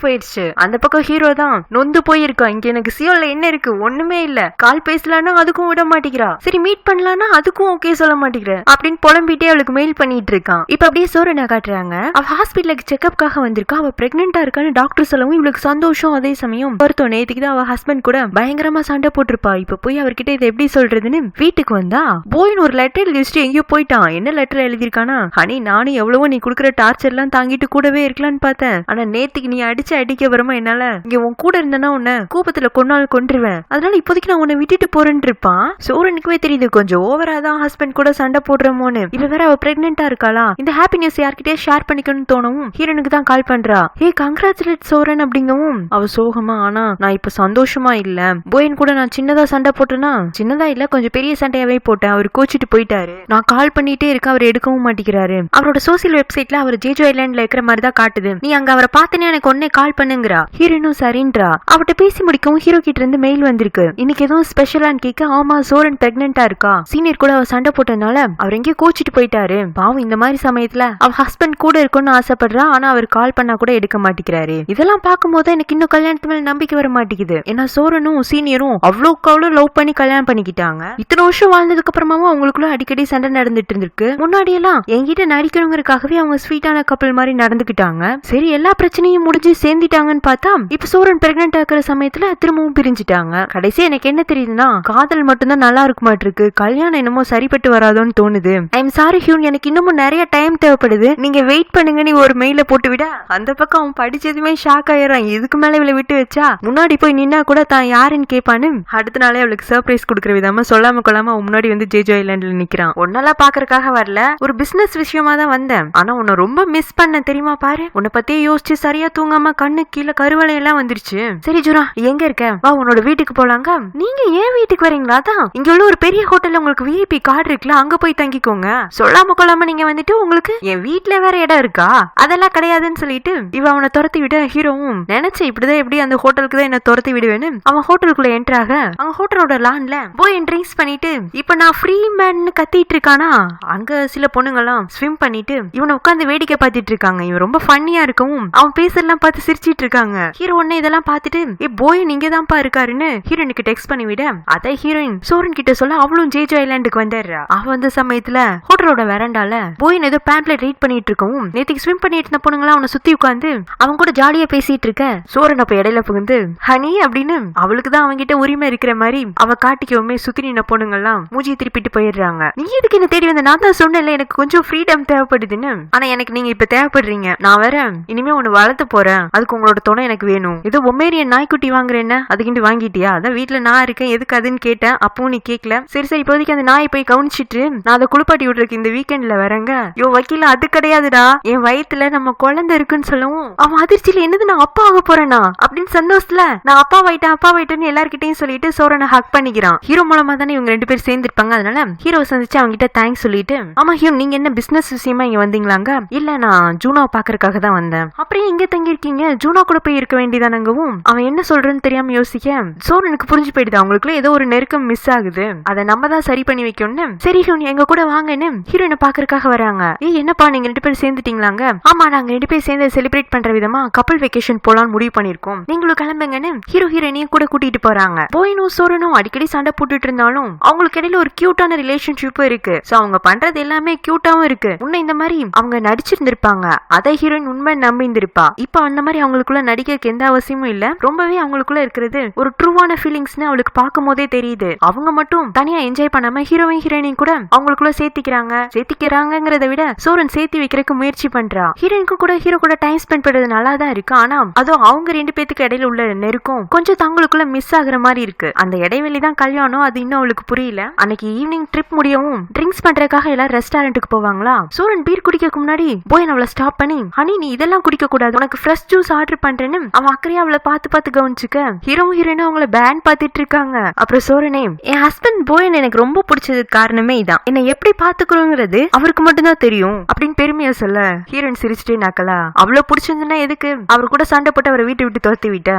போயிடுச்சு. அந்த பக்கம் ஹீரோ தான் நொந்து போயிருக்கா. இங்க எனக்கு சியோல என்ன இருக்கு, ஒண்ணுமே இல்ல. கால் பேசலான்னா அதுக்கும் விட மாட்டேங்கிறா. சரி மீட் பண்ணலான்னா அதுக்கும் ஓகே சொல்ல மாட்டேங்கிற அப்படின்னு புலம்பிட்டே அவளுக்கு மெயில் பண்ணிட்டு இருக்கான். இப்ப அப்படியே சோரனை காட்டுறாங்க. அவ ஹாஸ்பிட்டலுக்கு செக்அப்காக வந்திருக்கா. அவ பிரெக்னெண்டா இருக்கான்னு டாக்டர் சொல்லவும் இவளுக்கு சந்தோஷம். அதே சமயம் வருத்தம். நேத்துக்கு தான் அவ ஹஸ்பண்ட் கூட பயங்கரமா சண்டை போட்டிருப்பா. இப்ப போய் அவர்கிட்ட இதை எப்படி சொல்றதுன்னு வீட்டுக்கு வந்தா போயின் ஒரு லெட்டர் எழுதி வச்சுட்டு எங்கேயோ போயிட்டான். என்ன லெட்டர் எழுதிருக்கானா, ஹனி நானும் எவ்வளவோ நீ குடுக்கற டார்ச்சர் எல்லாம் தாங்கிட்டு கூடவே இருக்கலான்னு பார்த்தேன். ஆனா நேத்துக்கு நீ அடிக்க வரமா என்னால இங்க உன் கூட இருந்தனா உன்னை கூப்பத்துல கொண்டாள் கொன்றுவேன். அதனால இப்போதைக்கு நான் உன்னை விட்டுட்டு போறேன்னு இருப்பான். சோரனுக்குவே தெரியுது கொஞ்சம் ஓவரா தான் ஹஸ்பண்ட் கூட சண்டை போடுறமோன்னு. இவ வேற அவ பிரெக்னெண்டா இருக்காளா. இந்த ஹாப்பினஸ் யார்கிட்டயே ஷேர் பண்ணிக்கணும்னு தோணவும் ஹீரோனுக்கு தான் கால் பண்றா. ஹே கங்க்ராச்சுலேட் சோரன் அப்படிங்கவும் அவ சோகமா ஆனா நான் இப்ப சந்தோஷமா இல்ல. போயின் கூட நான் சின்னதா சண்டை போட்டேன்னா சின்னதா இல்ல கொஞ்சம் பெரிய சண்டையாவே போட்டேன். அவர் கோச்சிட்டு போயிட்டாரு. நான் கால் பண்ணிட்டே இருக்க அவர் எடுக்கவும் மாட்டேங்கிறாரு. அவரோட சோசியல் வெப்சைட்ல அவர் ஜேஜே ஐலாண்ட்ல இருக்கிற மாதிரி தான் காட்டுது. நீ அங்க அவரை பார்த்தனே எனக்கு ஒன்னே கால் பண்ணுங்கிறா. ஹீரோனும் சரின்றா. அவட்ட பேசி முடிக்கவும் ஹீரோ கிட்ட இருந்து மெயில் வந்திருக்கு. இன்னைக்கு எதுவும் ஸ்பெஷலான்னு கேட்க ஆமா சோரன் பிரெக்னெண்டா இருக்கா. சீனியர் கூட அவ சண்டை போட்டனால அவர் எங்கேயோ கோச்சிட்டு போயிட்டாரு. பாவம் இந்த மாதிரி சமயத்துல அவ ஹஸ்பண்ட் கூட இருக்கும்னு ஆசைப்படுறா. ஆனா அவர் கால் பண்ணா கூட எடுக்க மாட்டேங்கிறாரு. இதெல்லாம் பார்க்கும்போது எனக்கு இன்னும் கல்யாணத்து மேல நம்பிக்கை வர மாட்டேங்குது. ஏன்னா சோரனும் சீனியரும் அவ்வளவுக்கு அவ்வளவு லவ் பண்ணி கல்யாணம் பண்ணிக்கிட்டாங்க. இத்தனை வருஷம் வாழ்ந்ததுக்கு அப்புறமாவும் அவங்களுக்குள்ள அடிக்கடி சண்டை நடந்துட்டு இருந்திருக்கு. முன்னாடி எல்லாம் என்கிட்ட நடிக்கணுங்கிறதுக்காகவே அவங்க ஸ்வீட்டான கப்பல் மாதிரி நடந்துக்கிட்டாங்க. சரி எல்லா பிரச்சனையும் முடிஞ்சு சேர்ந்துட்டாங்கன்னு பார்த்தா இப்ப சோரன் பிரெக்னென்ட் ஆகிற சமயத்துல திரும்பவும் பிரிஞ்சுட்டாங்க. கடைசி எனக்கு என்ன தெரியுதுன்னா காதல் மட்டும்தான் நல்லா இருக்க மாட்டிருக்கு. கல்யாணம் என்னமோ சரிப்பட்டு வராதோன்னு தோணுது. ஐ எம் சாரி ஹியூன், எனக்கு இன்னமும் நிறைய டைம் தேவைப்படுது. நீங்க வெயிட் பண்ணுங்க நீ ஒரு மெயில போட்டு விட. அந்த பக்கம் அவன் படிச்சதுமே ஷாக் ஆயிடுறான். இதுக்கு மேல இவளை விட்டு வச்சா முன்னாடி போய் நின்னா கூட தான் யாருன்னு கேட்பான்னு அடுத்த நாளே அவளுக்கு சர்ப்ரைஸ் கொடுக்குற விதமா சொல்லாம கொள்ளாம அவன் முன்னாடி வந்து ஜேஜே ஐலாண்ட்ல நிக்கிறான். ஒன்னெல்லாம் பாக்குறதுக்காக வரல, ஒரு பிசினஸ் விஷயமா தான் வந்தேன். ஆனா உன்னை ரொம்ப மிஸ் பண்ண தெரியுமா பாரு. உன்னை பத்தியே யோசிச்சு சரியா தூங்காம கண்ணு கீழே கருவளை எல்லாம் வந்துருச்சு. சரி ஜுரா எங்க இருக்க, வா உன்னோட வீட்டுக்கு போலாங்க. நீங்க ஏன் வீட்டுக்கு வரீங்களா? தான் இங்க உள்ள ஒரு பெரிய ஹோட்டல்ல உங்களுக்கு விஐபி கார்டு இருக்குல்ல, அங்க போய் தங்கிக்கோங்க. சொல்லாம கொள்ளாம நீங்க வந்துட்டு உங்களுக்கு என் வீட்டுல வேற இடம் இருக்கா, அதெல்லாம் கிடையாதுன்னு சொல்லிட்டு இவ அவனை துரத்தி விட ஹீரோவும் நினைச்ச இப்படிதான் எப்படி அந்த ஹோட்டலுக்கு தான் என்ன துரத்தி விடுவேன்னு அவன் ஹோட்டலுக்குள்ள என்டர் ஆக அவங்க ஹோட்டலோட லான்ல போய் ட்ரிங்க்ஸ் பண்ணிட்டு இப்ப நான் ஃப்ரீ மேன் கத்திட்டு இருக்கானா. அங்க சில பொண்ணுங்கெல்லாம் ஸ்விம் பண்ணிட்டு இவனை உட்காந்து வேடிக்கை பார்த்துட்டு இருக்காங்க. இவன் ரொம்ப ஃபன்னியா இருக்கவும் அவன் பேசலாம் பார்த்து சிரிச்சிட்டு இருக்காங்க. ஹீரோ ஒன்னு இதெல்லாம் பார்த்துட்டு போய் நீங்க தான்ப்பா இருக்காருன்னு ஹீரோனுக்கு டெக்ஸ்ட் பண்ணி விட அதை ஹீரோயின் சோரன் கிட்ட சொல்ல அவளும் ஜேஜே ஐலாண்டுக்கு வந்துடுறா. அவ வந்த சமயத்துல ஹோட்டலோட வெரண்டால போய் ஏதோ பேம்ப்ளெட் ரீட் பண்ணிட்டு இருக்கவும் நேத்துக்கு ஸ்விம் பண்ணிட்டு இருந்த பொண்ணுங்களா அவனை சுத்தி உட்காந்து அவன் கூட ஜாலியா பேசிட்டு இருக்க. சோரன் அப்ப இடையில புகுந்து ஹனி அப்படின்னு அவளுக்கு தான் அவங்கிட்ட உரிமை இருக்கிற மாதிரி அவ காட்டிக்கவுமே சுத்தி நின்ன பொண்ணுங்கெல்லாம் மூஞ்சி திருப்பிட்டு போயிடுறாங்க. நீ எதுக்கு என்ன தேடி வந்த? நான் தான் சொன்னேன்ல எனக்கு கொஞ்சம் ஃப்ரீடம் தேவைப்படுதுன்னு. ஆனா எனக்கு நீங்க இப்ப தேவைப்படுறீங்க. நான் வேற இனிமே ஒண்ணு வளர்த்து போறேன், அதுக்கு உங்களோட துணை எனக்கு வேணும். ஏதோ ஒம்மேரியன் நாய்க்குட்டி வாங்குறேன்னு அதுக்கிட்டு வாங்கிட்டியா? அதான் வீட்டுல நான் இருக்கேன் எதுக்கு அதுன்னு கேட்டேன். அப்பவும் நீ கேட்கல. சரி சரி இப்போதைக்கு அந்த நாயை போய் கவனிச்சிட்டு நான் அதை குளிப்பாட்டி விட்டுருக்கு இந்த வீக்கெண்ட்ல வரேங்க. யோ வக்கீல அது கிடையாதுடா, என் வயித்துல நம்ம குழந்தை இருக்குன்னு சொல்லவும் அவன் அதிர்ச்சியில என்னது நான் அப்பா ஆக போறேனா அப்படின்னு சந்தோஷத்துல நான் அப்பா வாயிட்டேன்னு எல்லார்கிட்டையும் சொல்லிட்டு சோரனை ஹக் பண்ணிக்கிறான். ஹீரோ மூலமா தானே இவங்க 2 பேரும் சேர்ந்துருப்பாங்க. அதனால ஹீரோ சந்திச்சு அவங்க கிட்ட தேங்க்ஸ் சொல்லிட்டு ஆமா ஹீரோ நீங்க என்ன பிசினஸ் விஷயமா இங்க வந்தீங்களாங்க? இல்ல நான் ஜூனாவை பாக்குறதுக்காக தான் வந்தேன். அப்படியே இங்க தங்கி இருக்கீங்க, ஜூனா கூட போய் இருக்க வேண்டியதானங்கவும் அவன் என்ன சொல்றன்னு தெரியாம யோசிக்க சோரனுக்கு புரிஞ்சு போயிடுது அவங்களுக்குள்ள ஏதோ ஒரு நெருக்கம் மிஸ் ஆகுது. அதை நம்ம தான் சரி பண்ணி வைக்கணும்னு சரி ஹீரோ எங்க கூட வாங்கன்னு ஹீரோயினை பாக்குறதுக்காக வராங்க. என்னப்பா நீங்க 2 பேரும் சேர்ந்துட்டீங்களாங்க? ஆமா நாங்க 2 பேரும் சேர்ந்து செலிப்ரேட் பண்ற விதமா கப்பல் வெக்கேஷன் போலான்னு முடிவு பண்ணிருக்கோம், நீங்களும் கிளம்புங்கன்னு ஹீரோ ஹீரோயினையும் கூட கூட்டிட்டு போறாங்க. போயினும் சோரனும் அடிக்கடி சண்டை போட்டுட்டு இருந்தாலும் அவங்களுக்கு இடையில ஒரு கியூட்டான ரிலேஷன்ஷிப்பும் இருக்கு. சோ அவங்க பண்றது எல்லாமே கியூட்டாவும் இருக்கு. முன்ன இந்த மாதிரி அவங்க நடிச்சிருந்திருப்பாங்க, அதை ஹீரோயின் உண்மை நம்பிந்திருப்பா. இப்ப அந்த மாதிரி அவங்களுக்குள்ள நடிக்கிறதுக்கு எந்த அவசியமும் இல்ல. ரொம்பவே அவங்களுக்குள்ள இருக்கிறது ஒரு ட்ரூவான ஃபீலிங்ஸ்னு அவளுக்கு பார்க்கும் போதே தெரியுது. அவங்க மட்டும் தனியா என்ஜாய் பண்ணாம ஹீரோயின் ஹீரோயினையும் கூட அவங்களுக்குள்ள சேர்த்திக்கிறாங்கிறத விட சோரன் சேர்த்தி வைக்கிறதுக்கு முயற்சி பண்றா. ஹீரோயினுக்கு கூட ஹீரோ கூட டைம் ஸ்பெண்ட் பண்றது நல்லா தான் இருக்கு. ஆனா அதுவும் அவங்க 2 பேத்துக்கு இடையில உள்ள நெருக்கம் கொஞ்சம் தங்களுக்குள்ள மிஸ் ஆகுற மாதிரி இருக்கு. அந்த இடைவெளி தான் தான் கல்யாணம், அது இன்னும் அவளுக்கு புரியல. அன்னைக்கு ஈவினிங் ட்ரிப் முடியவும் ட்ரிங்க்ஸ் பண்றதுக்காக எல்லாரும் ரெஸ்டாரண்ட்டுக்கு போவாங்களா. சூரன் பீர் குடிக்க முன்னாடி போய் அவளை ஸ்டாப் பண்ணி, ஹனி நீ இதெல்லாம் குடிக்க கூடாது, உனக்கு ஃப்ரெஷ் ஜூஸ் ஆர்டர் பண்றேன்னு அவன் அக்கறையா அவளை பார்த்து கவனிச்சுக்க. ஹீரோயினும் அவங்கள பேன் பார்த்துட்டு இருக்காங்க. அப்புறம் சோரனே, என் ஹஸ்பண்ட் போயன் எனக்கு ரொம்ப பிடிச்சதுக்கு காரணமே இதான், என்ன எப்படி பாத்துக்கிறோங்கிறது அவருக்கு மட்டும்தான் தெரியும் அப்படின்னு பெருமையா சொல்ல ஹீரோயின் சிரிச்சுட்டே நாக்கலா, அவ்வளவு பிடிச்சிருந்துன்னா எதுக்கு அவர் கூட சண்டை போட்டு அவரை வீட்டை விட்டு துரத்தி விட்ட.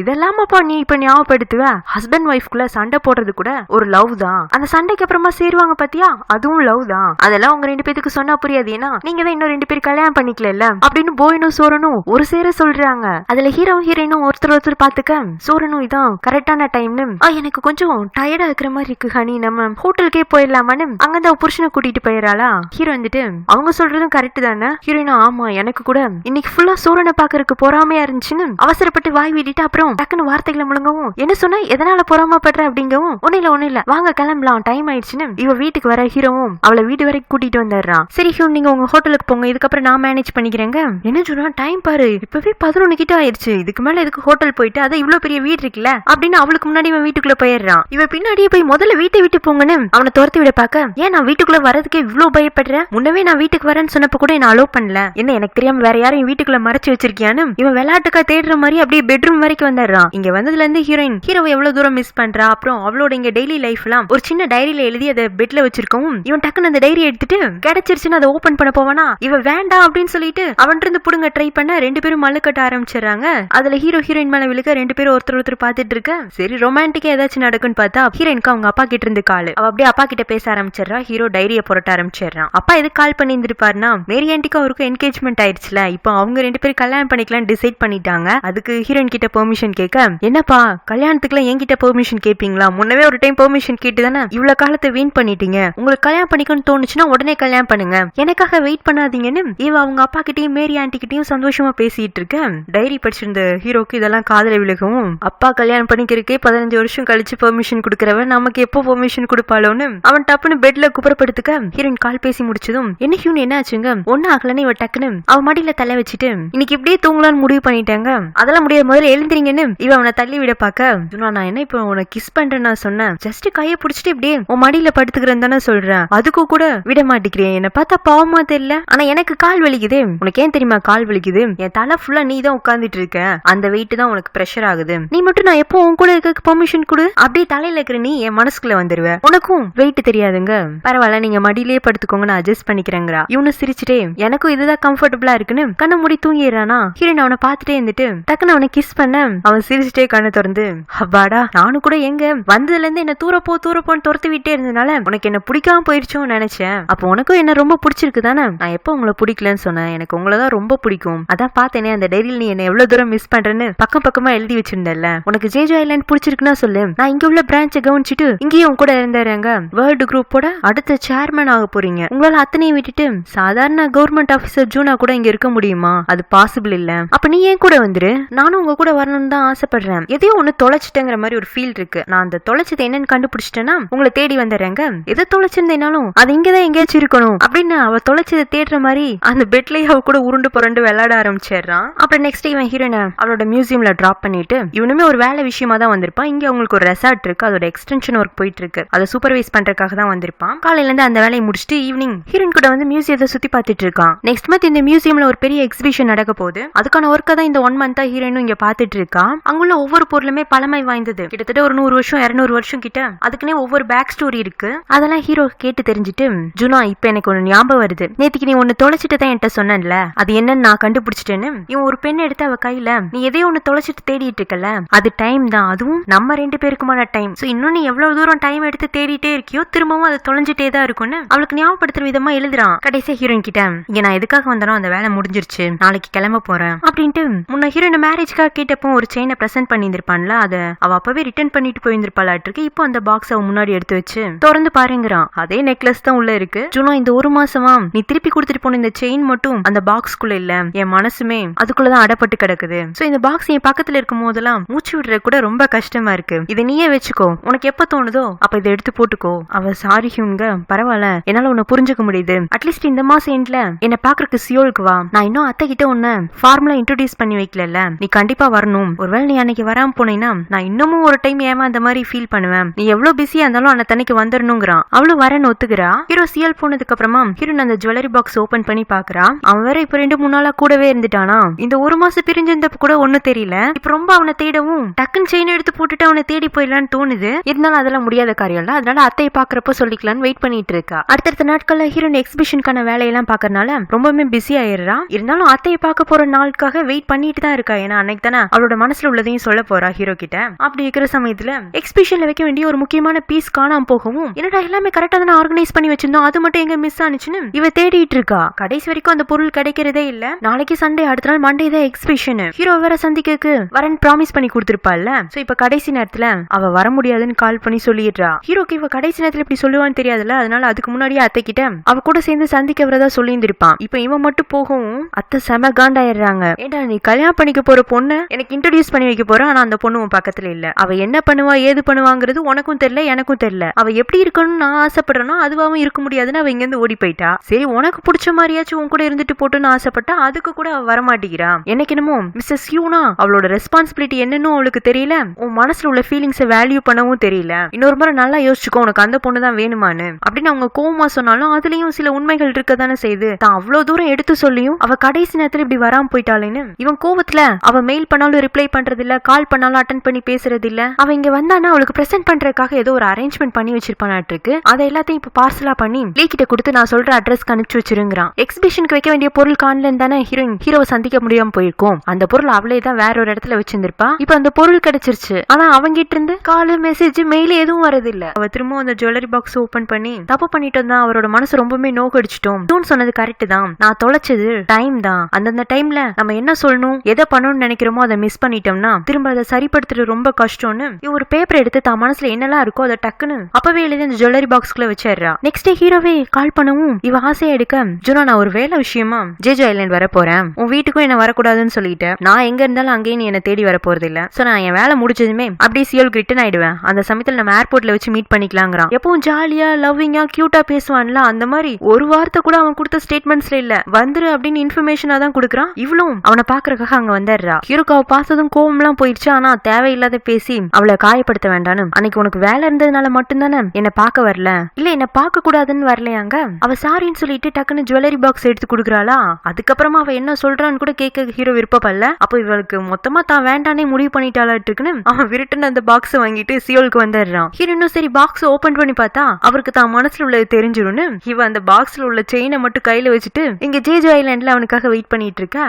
இதெல்லாமாப்பா நீ இப்ப ஞாபகப்படுத்துவ, ஹஸ்பண்ட் ஒய்ஃப்குள்ள சண்டை போடுறது கூட ஒரு லவ் தான், அந்த சண்டைக்கு அப்புறமா சேருவாங்க பாத்தியா, அதுவும் லவ் தான், அதெல்லாம் உங்க 2 பேருக்கு சொன்னா புரியாது, ஏன்னா நீங்க தான் இன்னும் 2 பேர் கல்யாணம் பண்ணிக்கல அப்படின்னு போயனும் சோரனும் ஒரு சேர சொல்றாங்க. அதுல ஹீரோயினும் ஒருத்தர் பாத்துக்க சோரனும் இதான் கரெக்டான டைம்னு, எனக்கு கொஞ்சம் டயர்டா இருக்கிற மாதிரி இருக்கு ஹனி, நம்ம ஹோட்டலுக்கே போயிடலாமான்னு அங்க புருஷனை கூட்டிட்டு போயிடறாளா. ஹீரோ வந்துட்டு அவங்க சொல்றதும் கரெக்ட் தானே. ஹீரோயினா, ஆமா எனக்கு கூட இன்னைக்கு ஃபுல்லா சோரனை பாக்குறதுக்கு பொறாமையா இருந்துச்சுன்னு அவசரப்பட்டு வாய் விட்டுட்டு அப்புறம் டக்குன்னு வார்த்தைகளை முழுங்கவும், என்ன சொன்னா எதனால பொறாமப்படுற அப்படிங்கவும், ஒண்ணு இல்ல வாங்க கிளம்பலாம் டைம் ஆயிடுச்சுன்னு இவ வீட்டுக்கு வர ஹீரோவும் அவளை வீடு வரைக்கும் கூட்டிட்டு வந்துடுறான். சரி ஹீரோ நீங்க உங்க ஹோட்டலுக்கு போங்க, இதுக்கப்புறம் நான் மேனேஜ் பண்ணிக்கிறேங்க. என்ன சொன்னா டைம் பாரு இப்பவே 11 கிட்ட ஆயிடுச்சு, இதுக்கு மேல இதுக்கு ஹோட்டல் போயிட்டு அதை இவ்வளவு பெரிய வீடு இருக்குல்ல அப்படின்னு அவளுக்கு முன்னாடி இவன் வீட்டுக்குள்ள போயிடுறான். இவ பின்னாடியே போய் முதல்ல வீட்டை விட்டு போங்கன்னு அவனை துரத்தி விட பாக்க, ஏன் நான் வீட்டுக்குள்ள வரதுக்கே இவ்வளவு பயப்படுறேன், முன்னவே நான் வீட்டுக்கு வரேன்னு சொன்னப்ப கூட என்ன அலோவ் பண்ணல, என்ன எனக்கு தெரியாம வேற யாரையும் வீட்டுக்குள்ள மறைச்சு வச்சிருக்கியான்னு இவன் விளையாட்டுக்கா தேடுற மாதிரி அப்படியே பெட்ரூம் வரைக்கும் வந்துடுறான். இங்க வந்ததுல இருந்து ஹீரோவை எவ்வளவு தூரம் மிஸ் பண்றா, அப்புறம் அவளோட இங்க டெய்லி லைஃப்லாம் ஒரு சின்ன டைரியில எழுதி அதை பெட்ல வச்சிருக்கவும் இவன் டக்குன்னு அந்த டைரி எடுத்துட்டு கிடைச்சிருச்சுன்னு அதை ஓபன் பண்ண போவானா, இவ வேண்டாம் அப்படின்னு சொல்லிட்டு அவன் இருந்து புடுங்க ட்ரை பண்ண 2 பேரும் மல்லு கட்ட ஆரம்பிச்சிடறாங்க. அதுல ஹீரோயின் மேல விழுக்க 2 பேரும் ஒருத்தர் பாத்துட்டு இருக்க. சரி ரொமான்டிக்கா ஏதாச்சும் நடக்குன்னு பார்த்தா ஹீரோயினுக்கு அவங்க அப்பா கிட்ட இருந்து கால், அவ அப்படியே அப்பா கிட்ட பேச ஆரம்பிச்சிடறா. ஹீரோ டைரியை புரட்ட ஆரம்பிச்சிடறான். அப்பா எதுக்கு கால் பண்ணி இருந்திருப்பாருன்னா, மேரி ஆண்டிக்கு அவருக்கு என்கேஜ்மெண்ட் ஆயிடுச்சுல, இப்போ அவங்க 2 பேரும் கல்யாணம் பண்ணிக்கலாம் டிசைட் பண்ணிட்டாங்க. அதுக்கு ஹீரோயின் கிட்ட பெர்மிஷன் கேட்க, என்னப்பா கல்யாணத்துக்குலாம் என்கிட்ட பெர்மிஷன் கேட்பீங்களா, முன்னவே ஒரு டைம் பெர்மிஷன் கேட்டு தானே இவ்வளவு காலத்தை வீண் பண்ணிட்டீங்க, உங்களுக்கு கல்யாணம் பண்ணிக்கணும்னு தோணுச்சுன்னா உடனே கல்யாணம் பண்ணுங்க, எனக்காக வெயிட் பண்ணாதீங்கன்னு இவ அவங்க அப்பா கிட்டயும் மேரி ஆண்டி கிட்டயும் சந்தோஷமா பேசிட்டு இருக்க. டைரி படிச்சிருந்த ஹீரோக்கு இதெல்லாம் காதல விழுகவும், அப்பா கல்யாணம் பண்ணிக்கிறதுக்கே 15 வருஷம் கழிச்சு பெர்மிஷன் கொடுக்கறவன் நமக்கு எப்போ பெர்மிஷன் கொடுப்பாளோன்னு அவன் டப்புன்னு பெட்ல குப்புறப்படுத்துக்க ஹீரோயின் கால் பேசி முடிச்சதும், என்ன ஹியூன் என்ன ஆச்சுங்க, ஒன்னு ஆகலன்னு இவ டக்குன்னு அவ மடியில தலை வச்சுட்டு இன்னைக்கு இப்படியே தூங்கலான்னு முடிவு பண்ணிட்டாங்க, அதெல்லாம் முடியாது முதல்ல எழுந்திரீங்கன்னு இவ அவனை தள்ளி விட பாக்க, நான் என்ன இப்ப உன கிஸ் பண்றேன்னு நான் சொன்னேன், ஜஸ்ட் கையை பிடிச்சிட்டு இப்படியே உன் மடியில படுத்துக்கிறேன்னு தானே சொல்றேன், அதுக்கு கூட விட மாட்டேங்கிறேன், என்ன பார்த்தா பாவமா தெரியல, ஆனா எனக்கு கால் வலிக்குது, உனக்கு ஏன் தெரியுமா கால் வலிக்குது, என் தலை ஃபுல்லா நீ தான் உட்கார்ந்துட்டு இருக்க, அந்த வெயிட் தான் உனக்கு பிரஷர் ஆகுது, நீ மட்டும் நான் எப்போ உன் கூட இருக்க பெர்மிஷன் கொடு, அப்படியே தலையில இருக்கிற நீ என் மனசுக்குள்ள வந்துருவ, உனக்கும் வெயிட் தெரியாதுங்க, பரவாயில்ல நீங்க மடியிலேயே படுத்துக்கோங்க நான் அட்ஜஸ்ட் பண்ணிக்கிறேங்கிறா. இவனு சிரிச்சுட்டே எனக்கும் இதுதான் கம்ஃபர்டபுளா இருக்குன்னு கண்ணை மூடி தூங்கிடுறானா. ஹீரோயின் அவனை பார்த்துட்டே இருந்துட்டு டக்குன்னு அவனை கிஸ் பண்ண அவன் சிரிச்சுட்டே கண்ணை திறந்து, அப்பாடா நானும் கூட எங்க வந்ததுல இருந்து என்ன தூரப்போன்னு துரத்து விட்டே இருந்ததுனால உனக்கு என்ன பிடிக்காம போயிருச்சோன்னு நினைச்சேன், அப்போ உனக்கும் என்ன ரொம்ப பிடிச்சிருக்கு தானே, நான் எப்போ உங்களை பிடிக்கலன்னு சொன்னேன், எனக்கு உங்களதான் ரொம்ப பிடிக்கும், அதான் பார்த்தேனே அந்த டைரியில் நீ என்ன எவ்வளவு தூரம் மிஸ் பண்றேன்னு பக்கமா எழுதி வச்சிருந்தல, உனக்கு ஜேஜோ ஐலாண்ட் பிடிச்சிருக்குன்னா சொல்லு, நான் இங்க உள்ள பிரான்ச்சை கவனிச்சுட்டு இங்கேயும் கூட இருந்தாருங்க, வேர்ல்டு குரூப்போட அடுத்த சேர்மன் ஆக போறீங்க, உங்களால அத்தனையும் விட்டுட்டு சாதாரண கவர்மெண்ட் ஆபீசர் ஜூனா கூட இங்க இருக்க முடியுமா, அது பாசிபிள் இல்ல, அப்ப நீ ஏன் கூட வந்துரு, நானும் உங்க கூட வரணும்னு தான் ஆசைப்படுறேன், எதையோ ஒண்ணு தொலைச்சிட்டேங்கிற மாதிரி ஒரு ஃபீல் இருக்கு, நான் அந்த தொலைச்சது என்னன்னு கண்டுபிடிச்சிட்டேன்னா உங்களை தேடி வந்துடுறேங்க, எதை தொலைச்சிருந்தேனாலும் அது இங்கதான் எங்கேயாச்சும் இருக்கணும் அப்படின்னு அவ தொலைச்சதை தேடுற மாதிரி அந்த பெட்லயே அவ கூட உருண்டு புரண்டு விளையாட ஆரம்பிச்சிடறான். அப்புறம் நெக்ஸ்ட் இவன் ஹீரோயினை அவளோட மியூசியம்ல டிராப் பண்ணிட்டு இவனுமே ஒரு வேலை விஷயமா தான் வந்திருப்பான். இங்க அவங்களுக்கு ஒரு ரெசார்ட் இருக்கு, அதோட எக்ஸ்டென்ஷன் ஒர்க் போயிட்டு இருக்கு, அதை சூப்பர்வைஸ் பண்றதுக்காக தான் வந்திருப்பான். காலையில இருந்து அந்த வேலையை முடிச்சுட்டு ஈவினிங் ஹீரோயின் கூட வந்து மியூசியத்தை சுத்தி பார்த்துட்டு இருக்கான். நெக்ஸ்ட் மந்த் இந்த மியூசியம்ல ஒரு பெரிய எக்ஸிபிஷன் நடக்க போகுது, அதுக்கான ஒர்க்கை தான் இந்த 1 மந்தா ஹீரோயினும் இங்க பாத்துட்டு இருக்கா. அங்குள்ள ஒவ்வொரு பொருளுமே பழமை வாய்ந்தது, கிட்டத்தட்ட ஒரு 100 வருஷம் 200 வருஷம் கிட்ட, அதுக்குன்னே ஒவ்வொரு பேக் ஸ்டோரி இருக்கு. அதெல்லாம் ஹீரோ கேட்டு தெரிஞ்சுட்டு, ஜுனா இப்ப எனக்கு ஒண்ணு ஞாபகம் வருது, நேத்துக்கு நீ ஒண்ணு தொலைச்சிட்டு தான் என்கிட்ட சொன்னல, அது என்னன்னு நான் கண்டுபிடிச்சிட்டேன்னு இவன் ஒரு பெண் எடுத்து அவ கையில, நீ எதையோ ஒண்ணு தொலைச்சிட்டு தேடிட்டு இருக்கல, அது டைம் தான், அதுவும் நம்ம 2 பேருக்குமான டைம், சோ இன்னும் நீ எவ்வளவு தூரம் டைம் எடுத்து தேடிட்டே இருக்கியோ திரும்பவும் அது தொலைஞ்சிட்டே தான் இருக்கும்னு அவளுக்கு ஞாபகப்படுத்துற விதமா எழுதுறான். கடைசியா ஹீரோயின் கிட்ட, இங்க நான் எதுக்காக வந்தானோ அந்த வேலை முடிஞ்சிருச்சு, நாளைக்கு கிளம்ப போறேன் அப்படின்ட்டு முன்ன ஹீரோயின் மேரேஜ்க்காக கேட்டப்போ ஒரு செயினை பிரசன்ட் பண்ணியிருப்பான்ல, அத அவ அப்பவே ரிட்டர்ன் பண்ணிட்டு போயிருந்திருப்பாளாட்டிருக்கு. இப்போ அந்த பாக்ஸ் அவ முன்னாடி எடுத்து வச்சு திறந்து பாருங்கிறான். அதே நெக்லஸ் தான் உள்ள இருக்கு. ஜுனோ இந்த 1 மாசமா நீ திருப்பி கொடுத்துட்டு போன இந்த செயின் மட்டும் அந்த பாக்ஸ்குள்ள இல்ல, என் மனசுமே அதுக்குள்ளதான் அடப்பட்டு கிடக்குது. சோ இந்த பாக்ஸ் என் பக்கத்துல இருக்கும் போதெல்லாம் மூச்சு விடுற கூட ரொம்ப கஷ்டமா இருக்கு, இதை நீயே வச்சுக்கோ, உனக்கு எப்ப தோணுதோ அப்ப இதை எடுத்து போட்டுக்கோ. அவ சாரி ஹியூங்க, பரவாயில்ல என்னால உன்னை புரிஞ்சுக்க முடியுது, அட்லீஸ்ட் இந்த மாசம் எண்ட்ல என்ன பாக்குறதுக்கு சியோலுக்கு வா, நான் இன்னும் அத்தை கிட்ட உன்ன ஃபார்முலா இன்ட்ரோடியூஸ் பண்ணி வைக்கல, நீ கண்டிப்பா வரணும், ஒருவேளை நீ அன்னைக்கு வராம போனீங்கன்னா நான் இன்னமும் ஒரு டைம் ஏமா அந்த மாதிரி ரியலி ஃபீல் பண்ணுவேன். நீ எவ்வளவு பிஸியா இருந்தாலும் அந்த தண்ணிக்கு வந்துடணுங்கிறான். அவளும் வரன்னு ஒத்துக்கிறா. ஹீரோ சிஎல் போனதுக்கு அப்புறமா ஹீரோன் அந்த ஜுவல்லரி பாக்ஸ் ஓபன் பண்ணி பாக்குறா. அவன் வேற இப்ப 2-3 நாளா கூடவே இருந்துட்டானா. இந்த ஒரு மாசம் பிரிஞ்சிருந்தப்ப கூட ஒன்னும் தெரியல. இப்ப ரொம்ப அவனை தேடவும் டக்குன்னு செயின் எடுத்து போட்டுட்டு அவனை தேடி போயிடலான்னு தோணுது. இருந்தாலும் அதெல்லாம் முடியாத காரியம் இல்ல. அதனால அத்தையை பாக்குறப்ப சொல்லிக்கலான்னு வெயிட் பண்ணிட்டு இருக்கா. அடுத்தடுத்த நாட்கள்ல ஹீரோன் எக்ஸிபிஷனுக்கான வேலையெல்லாம் பாக்கறனால ரொம்பவே பிஸி ஆயிடுறா. இருந்தாலும் அத்தையை பார்க்க போற நாளுக்காக வெயிட் பண்ணிட்டு தான் இருக்கா. ஏன்னா அன்னைக்கு தானே அவளோட மனசுல உள்ளதையும் சொல்ல போறா ஹீரோ கிட்ட. அப்படி இருக்கிற சமயத்துல எக்ஸிபிஷன்ல வைக்க வேண்டிய ஒரு முக்கியமான பீஸ் காணாம போகவும், என்னடா எல்லாமே கரெக்டா தானே ஆர்கனைஸ் பண்ணி வச்சிருந்தோம், அது மட்டும் எங்க மிஸ் ஆனிச்சுன்னு இவ தேடிட்டு இருக்கா. கடைசி வரைக்கும் அந்த பொருள் கிடைக்கிறதே இல்ல. நாளைக்கு சண்டே, அடுத்த நாள் மண்டே தான் எக்ஸிபிஷன். ஹீரோ வேற சந்திக்கு வரன் ப்ராமிஸ் பண்ணி கொடுத்திருப்பாள்ல. சோ இப்ப கடைசி நேரத்துல அவ வர முடியாதுன்னு கால் பண்ணி சொல்லிடுறா. ஹீரோக்கு இவ கடைசி நேரத்துல இப்படி சொல்லுவான்னு தெரியாதுல்ல. அதனால அதுக்கு முன்னாடியே அத்தை கிட்ட அவ கூட சேர்ந்து சந்திக்க வரதா சொல்லியிருந்திருப்பான். இப்ப இவன் மட்டும் போகவும் அத்தை செம காண்டாயிடுறாங்க. ஏண்டா நீ கல்யாணம் பண்ணிக்க போற பொண்ணு எனக்கு இன்ட்ரோடியூஸ் பண்ணி வைக்க போற, ஆனா அந்த பொண்ணு உன் பக்கத்துல இல்ல. அவ என்ன பண்ணுவா ஏது பண்ணுவாங்கிறது உனக்கும் தெரியல எனக்கும் தெரியல. அவ எப்படி இருக்கணும்னு நான் ஆசைப்படுறேனோ அதுவாவும் இருக்க முடியாதுன்னு அவ இங்க இருந்து ஓடி போயிட்டா. சரி உனக்கு பிடிச்ச மாதிரியாச்சும் உன் கூட இருந்துட்டு போட்டுன்னு ஆசைப்பட்டா அதுக்கு கூட அவ வரமாட்டேங்கிறா. எனக்கு என்னமோ மிஸ்ஸஸ் யூனா அவளோட ரெஸ்பான்சிபிலிட்டி என்னன்னு அவளுக்கு தெரியல, உன் மனசுல உள்ள ஃபீலிங்ஸை வேல்யூ பண்ணவும் தெரியல. இன்னொரு முறை நல்லா யோசிச்சுக்கோ, உனக்கு அந்த பொண்ணு தான் வேணுமான்னு அப்படின்னு அவங்க கோவமா சொன்னாலும் அதுலயும் சில உண்மைகள் இருக்கதானே செய்து. தான் அவ்வளவு தூரம் எடுத்து சொல்லியும் அவ கடைசி நேரத்துல இப்படி வராம போயிட்டாளேன்னு இவன் கோவத்துல அவ மெயில் பண்ணாலும் ரிப்ளை பண்றது இல்ல, கால் பண்ணாலும் அட்டென்ட் பண்ணி பேசுறது இல்ல. அவ இங்க வந்தானா அவளுக்கு பிரசன்ட் பண்றதுக்காக ஏதோ ஒரு அரேஞ்ச்மெண்ட் பண்ணி வச்சிருப்பானாட்டு இருக்கு. அதை எல்லாத்தையும் இப்ப பார்சலா பண்ணி லீ கிட்ட கொடுத்து நான் சொல்ற அட்ரஸ்க்கு அனுப்பிச்சு வச்சிருங்கிறான். எக்ஸிபிஷனுக்கு வைக்க வேண்டிய பொருள் காணலன்னு தானே ஹீரோவை சந்திக்க முடியாம போயிருக்கும். அந்த பொருள் அவளே தான் வேற ஒரு இடத்துல வச்சிருந்திருப்பா. இப்ப அந்த பொருள் கிடைச்சிருச்சு. ஆனா அவங்கிட்ட இருந்து கால் மெசேஜ் மெயில் எதுவும் வரது இல்ல. அவ திரும்ப அந்த ஜுவல்லரி பாக்ஸ் ஓபன் பண்ணி தப்பு பண்ணிட்டு தான் அவரோட மனசு ரொம்பவே நோக்கடிச்சிட்டோம். சொன்னது கரெக்ட் தான், நான் தொலைச்சது டைம் தான். அந்தந்த டைம்ல நம்ம என்ன சொல்லணும் எதை பண்ணணும்னு நினைக்கிறோமோ அதை மிஸ் பண்ணிட்டோம்னா திரும்ப அதை சரிப்படுத்துறது ரொம்ப கஷ்டம்னு ஒரு பேப்பர் எடுத்து தான் மனசுல என்னெல்லாம் இருக்கோ அதை டக்குன்னு அப்பவே எழுதி அந்த ஜுவல்லரி பாக்ஸ்குள்ள வச்சிடுறா. நெக்ஸ்ட் டே ஹீரோவே கால் பண்ணவும் இவ ஆசையா எடுக்க, ஜுனா நான் ஒரு வேலை விஷயமா ஜேஜோ ஐலாண்ட் வர போறேன், உன் வீட்டுக்கும் என்ன வரக்கூடாதுன்னு சொல்லிட்டேன். நான் எங்க இருந்தாலும் அங்கேயே நீ என்ன தேடி வர போறது இல்ல. சோ நான் என் வேலை முடிச்சதுமே அப்படியே சியோலுக்கு ரிட்டர்ன் ஆயிடுவேன். அந்த சமயத்துல நம்ம ஏர்போர்ட்ல வச்சு மீட் பண்ணிக்கலாங்கிறான். எப்பவும் ஜாலியா லவ்விங்கா கியூட்டா பேசுவான்ல, அந்த மாதிரி ஒரு வார்த்தை கூட அவன் கொடுத்த ஸ்டேட்மெண்ட்ஸ்ல இல்ல. வந்துரு அப்படின்னு இன்ஃபர்மேஷனா தான் கொடுக்குறான். இவளும் அவனை பாக்குறதுக்காக அங்க வந்துடுறா. ஹீரோக்கு அவ பார்த்ததும் கோவம் எல்லாம் போயிடுச்சு. ஆனா தேவையில்லாத பேசி அவளை காயப்படுத்த வேண்டான்னு, அன்னைக்கு உனக்கு வேலை இருந்ததுனால மட்டும்தானே என்ன பார்க்க வரல, இல்ல என்ன பார்க்க கூடாதுன்னு வரலையாங்க. அவ சாரின்னு சொல்லிட்டு டக்குன்னு ஜுவல்லரி பாக்ஸ் எடுத்து கொடுக்குறாளா. அதுக்கப்புறமா அவ என்ன சொல்றான்னு கூட கேட்க ஹீரோ விருப்பப்படல. அப்போ இவளுக்கு மொத்தமா தான் வேண்டானே முடிவு பண்ணிட்டாளாட்டுக்குன்னு அவன் விருட்டுன்னு அந்த பாக்ஸ் வாங்கிட்டு சியோலுக்கு வந்துடுறான். ஹீரோனும் சரி பாக்ஸ் ஓபன் பண்ணி பார்த்தா அவருக்கு தான் மனசுல உள்ளது தெரிஞ்சிடும்னு இவ அந்த பாக்ஸ்ல உள்ள செயினை மட்டும் கையில வச்சுட்டு இங்க ஜேஜோ ஐலாண்ட்ல அவனுக்காக வெயிட் பண்ணிட்டு இருக்கா.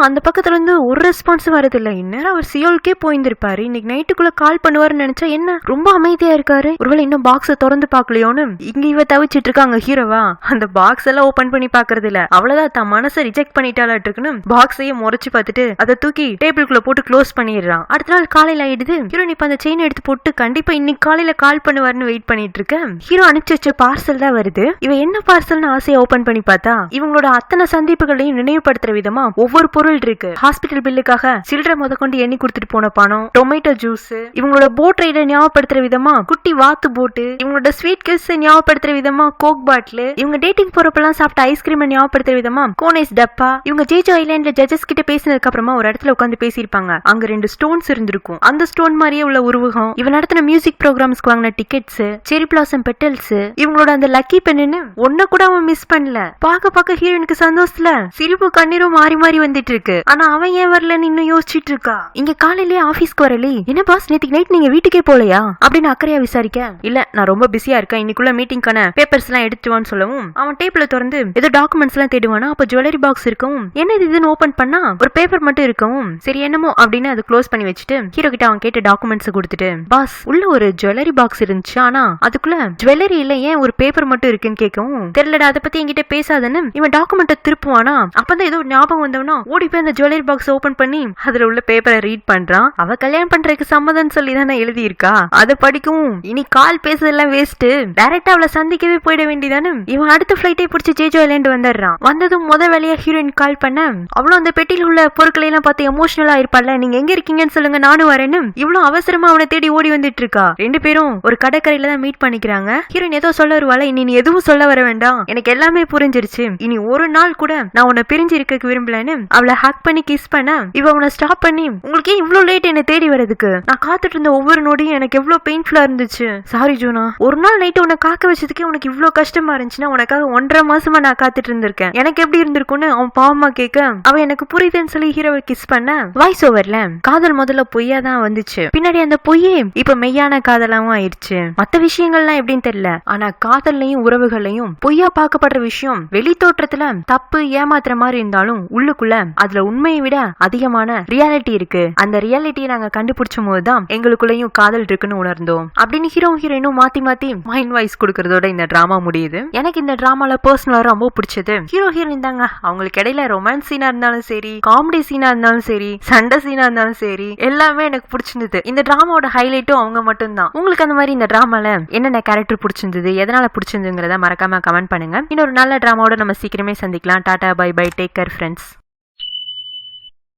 அந்த பக்கத்துல இருந்து ஒரு ரெஸ்பான்ஸ் வரது இல்ல. இந்நேரம் அவர் சியோலுக்கே போயிருந்திருப்பாரு. இன்னைக்கு நைட்டுக்குள்ள கால் பண்ணுவாருன்னு நினைச்சா என்ன ரொம்ப அமைதியா இருக்காரு. ஒருவேளை இன்னும் பாக்ஸ திறந்து பாக்கலையோன்னு இங்க இவ தவிச்சிட்டு இருக்காங்க. ஹீரோவா அந்த பாக்ஸ் எல்லாம் ஓபன் பண்ணி பாக்குறது இல்ல. அவ்வளவுதான் தான் மனசை ரிஜெக்ட் பண்ணிட்டாலாட்டு இருக்குன்னு பாக்ஸையே முறைச்சு பார்த்துட்டு அதை தூக்கி டேபிள்குள்ள போட்டு க்ளோஸ் பண்ணிடுறான். அடுத்த நாள் காலையில ஆயிடுது. ஹீரோ இப்ப அந்த செயின் எடுத்து போட்டு கண்டிப்பா இன்னைக்கு காலையில கால் பண்ணுவாருன்னு வெயிட் பண்ணிட்டு இருக்க. ஹீரோ அனுப்பிச்சு வச்ச பார்சல் தான் வருது. இவ என்ன பார்சல்னு ஆசையா ஓபன் பண்ணி பார்த்தா இவங்களோட அத்தனை சந்திப்புகளையும் நினைவுபடுத்துற விதமா ஒவ்வொரு பொருள் இருக்கு. ஹாஸ்பிட்டல் பில்லுக்காக சில்ட்ரை முத கொண்டு எண்ணி கொடுத்துட்டு போன பணம், டொமேட்டோ ஜூஸ், இவங்களோட போட் ரைட ஞாபகப்படுத்துற விதமா குட்டி வாத்து போட்டு, இவங்களோட ஸ்வீட் கிஸ் ஞாபகப்படுத்துற விதமா கோக் பாட்டில், இவங்க டேட்டிங் போறப்பெல்லாம் சாப்பிட்ட ஐஸ்கிரீம் ஞாபகப்படுத்துற விதமா கோனேஸ் டப்பா. இவங்க ஜேஜோ ஐலாண்ட்ல ஜட்ஜஸ் கிட்ட பேசினதுக்கு அப்புறமா ஒரு இடத்துல உட்காந்து பேசியிருப்பாங்க. அங்க 2 ஸ்டோன்ஸ் இருந்திருக்கும். அந்த ஸ்டோன் மாதிரியே உள்ள உருவகம், இவன் நடத்தின மியூசிக் ப்ரோக்ராம்ஸ்க்கு வாங்கின டிக்கெட்ஸ், செரி பிளாசம் பெட்டல்ஸ், இவங்களோட அந்த லக்கி பென்னு ஒன்ன கூட அவன் மிஸ் பண்ணல. பாக்க ஹீரோனுக்கு சந்தோஷத்துல சிரிப்பு கண்ணீரும் மாறி மாறி வந்துட்டு இருக்கு. ஆனா அவன் ஏன் வரலன்னு இன்னும் யோசிச்சுட்டு இருக்கா. இங்க காலையிலேயே ஆபீஸ்க்கு வரல. என்ன பாஸ் நேத்துக்கு நைட் நீங்க வீட்டுக்கே போலையா அப்படின்னு அக்கறையா விசாரிக்க, இல்ல நான் ரொம்ப பிஸியா இருக்கேன், இன்னைக்குள்ள மீட்டிங்கான பேப்பர்ஸ் எல்லாம் எடுத்துவான்னு சொல்லவும் அவன் டேப்ல திறந்து ஏதோ டாக்குமெண்ட்ஸ் எல்லாம் தேடுவானா. அப்ப ஜுவல்லரி பாக்ஸ் இருக்கவும் என்ன இதுன்னு ஓபன் பண்ணா ஒரு பேப்பர் மட்டும் இருக்கவும் சரி என்னமோ அப்படின்னு அது க்ளோஸ் பண்ணி வச்சுட்டு ஹீரோ கிட்ட அவன் கேட்ட டாக்குமெண்ட்ஸ் கொடுத்துட்டு, பாஸ் உள்ள ஒரு ஜுவல்லரி பாக்ஸ் இருந்துச்சு, ஆனா அதுக்குள்ள ஜுவல்லரி இல்ல, ஏன் ஒரு பேப்பர் மட்டும் இருக்குன்னு கேட்கவும், தெரியலடா அதை பத்தி என்கிட்ட பேசாதன்னு இவன் டாக்குமெண்ட்டை திருப்புவானா. அப்பதான் ஏதோ ஞாபகம் வந்தவனா ஓடி போய் அந்த ஜுவல்லரி பாக்ஸ் ஓபன் பண்ணி அதுல உள்ள பேப்பரை ரீட் பண்றான். அவ கல்யாணம் பண்றதுக்கு சம்மதம் சொல்லி தானே எழுதி இருக்கா. அதை படிக்கவும் இனி கால் பேசுறதெல்லாம் வேஸ்ட், டைரக்டா அவளை சந்திக்கவே போயிட வேண்டியதானு இவன் அடுத்த பிளைட்டை பிடிச்சி ஜேஜோ ஐலாண்ட் வந்துடுறான். வந்ததும் முத வேலையா ஹீரோயின் கால் பண்ண, அவ்வளவு அந்த பெட்டியில் உள்ள பொருட்களை எல்லாம் பார்த்து எமோஷனலா இருப்பாள்ல, நீங்க எங்க இருக்கீங்கன்னு சொல்லுங்க நானும் வரேன்னு இவ்வளவு அவசரமா அவனை தேடி ஓடி வந்துட்டு இருக்கா. 2 பேரும் ஒரு கடற்கரையில தான் மீட் பண்ணிக்கிறாங்க. ஹீரோயின் ஏதோ சொல்ல வருவாள, இனி நீ எதுவும் சொல்ல வர வேண்டாம், எனக்கு எல்லாமே புரிஞ்சிருச்சு, இனி ஒரு நாள் கூட நான் உன்னை பிரிஞ்சு இருக்க விரும்பலன்னு அவளை ஹக் பண்ணி கிஸ் பண்ண இவ உன்னை ஸ்டாப் பண்ணி, உங்களுக்கு ஏன் இவ்வளவு லேட் என்ன தேடி வரதுக்கு, நான் காத்துட்டு இருந்த ஒவ்வொரு நொடியும் எனக்கு எவ்வளவு பெயின்ஃபுல்லா இருந்துச்சு. சாரி ஜோனா, ஒரு நாள் நைட்டு உன்னை காக்க வச்சதுக்கே உனக்கு இவ்வளவு கஷ்டமா இருந்துச்சுன்னா உனக்காக 1.5 மாசமா நான் காத்துட்டு இருந்திருக்கேன். எனக்கு எப்படி இருந்திருக்கும்னு அவன் பாவமா கேட்க அவ எனக்கு புரியுதுன்னு சொல்லி ஹீரோவை கிஸ் பண்ண வாய்ஸ் ஓவர்ல காதல் முதல்ல பொய்யா தான் வந்துச்சு, பின்னாடி அந்த பொய்யே இப்ப மெய்யான காதலாவும் ஆயிடுச்சு. மத்த விஷயங்கள்லாம் எப்படின்னு தெரியல, ஆனா காதல்லையும் உறவுகள்லையும் பொய்யா பார்க்கப்படுற விஷயம் வெளி தோற்றத்துல தப்பு ஏமாத்துற மாதிரி இருந்தாலும் உள்ளுக்குள்ள அதுல உண்மையை விட அதிகமான ரியாலிட்டி இருக்கு. அந்த ரியாலிட்டியை நாங்க கண்டுபிடிச்சும் போதுதான் எங்களுக்குள்ளயும் காதல் இருக்குன்னு உணர்ந்தோம் அப்படின்னு ஹீரோ ஹீரோயினும் மாத்தி மாத்தி மைண்ட் வாய்ஸ் கொடுக்கறதோட இந்த டிராமா முடியுது. எனக்கு இந்த டிராமால பர்சனலா ரொம்ப பிடிச்சது ஹீரோ ஹீரோயின் தாங்க. அவங்களுக்கு இடையில ரொமான்ஸ் சீனா இருந்தாலும் சரி, காமெடி சீனா இருந்தாலும் சரி, சண்டை சீனா இருந்தாலும் சரி, எல்லாமே எனக்கு பிடிச்சிருந்தது. இந்த டிராமாவோட ஹைலைட்டும் அவங்க மட்டும் தான். உங்களுக்கு அந்த மாதிரி இந்த டிராமால என்னென்ன கேரக்டர் பிடிச்சிருந்தது, எதனால பிடிச்சிருந்துங்கிறத மறக்காம கமெண்ட் பண்ணுங்க. இன்னொரு நல்ல டிராமாவோட நம்ம சீக்கிரமே சந்திக்கலாம். Tata, bye bye, take care friends.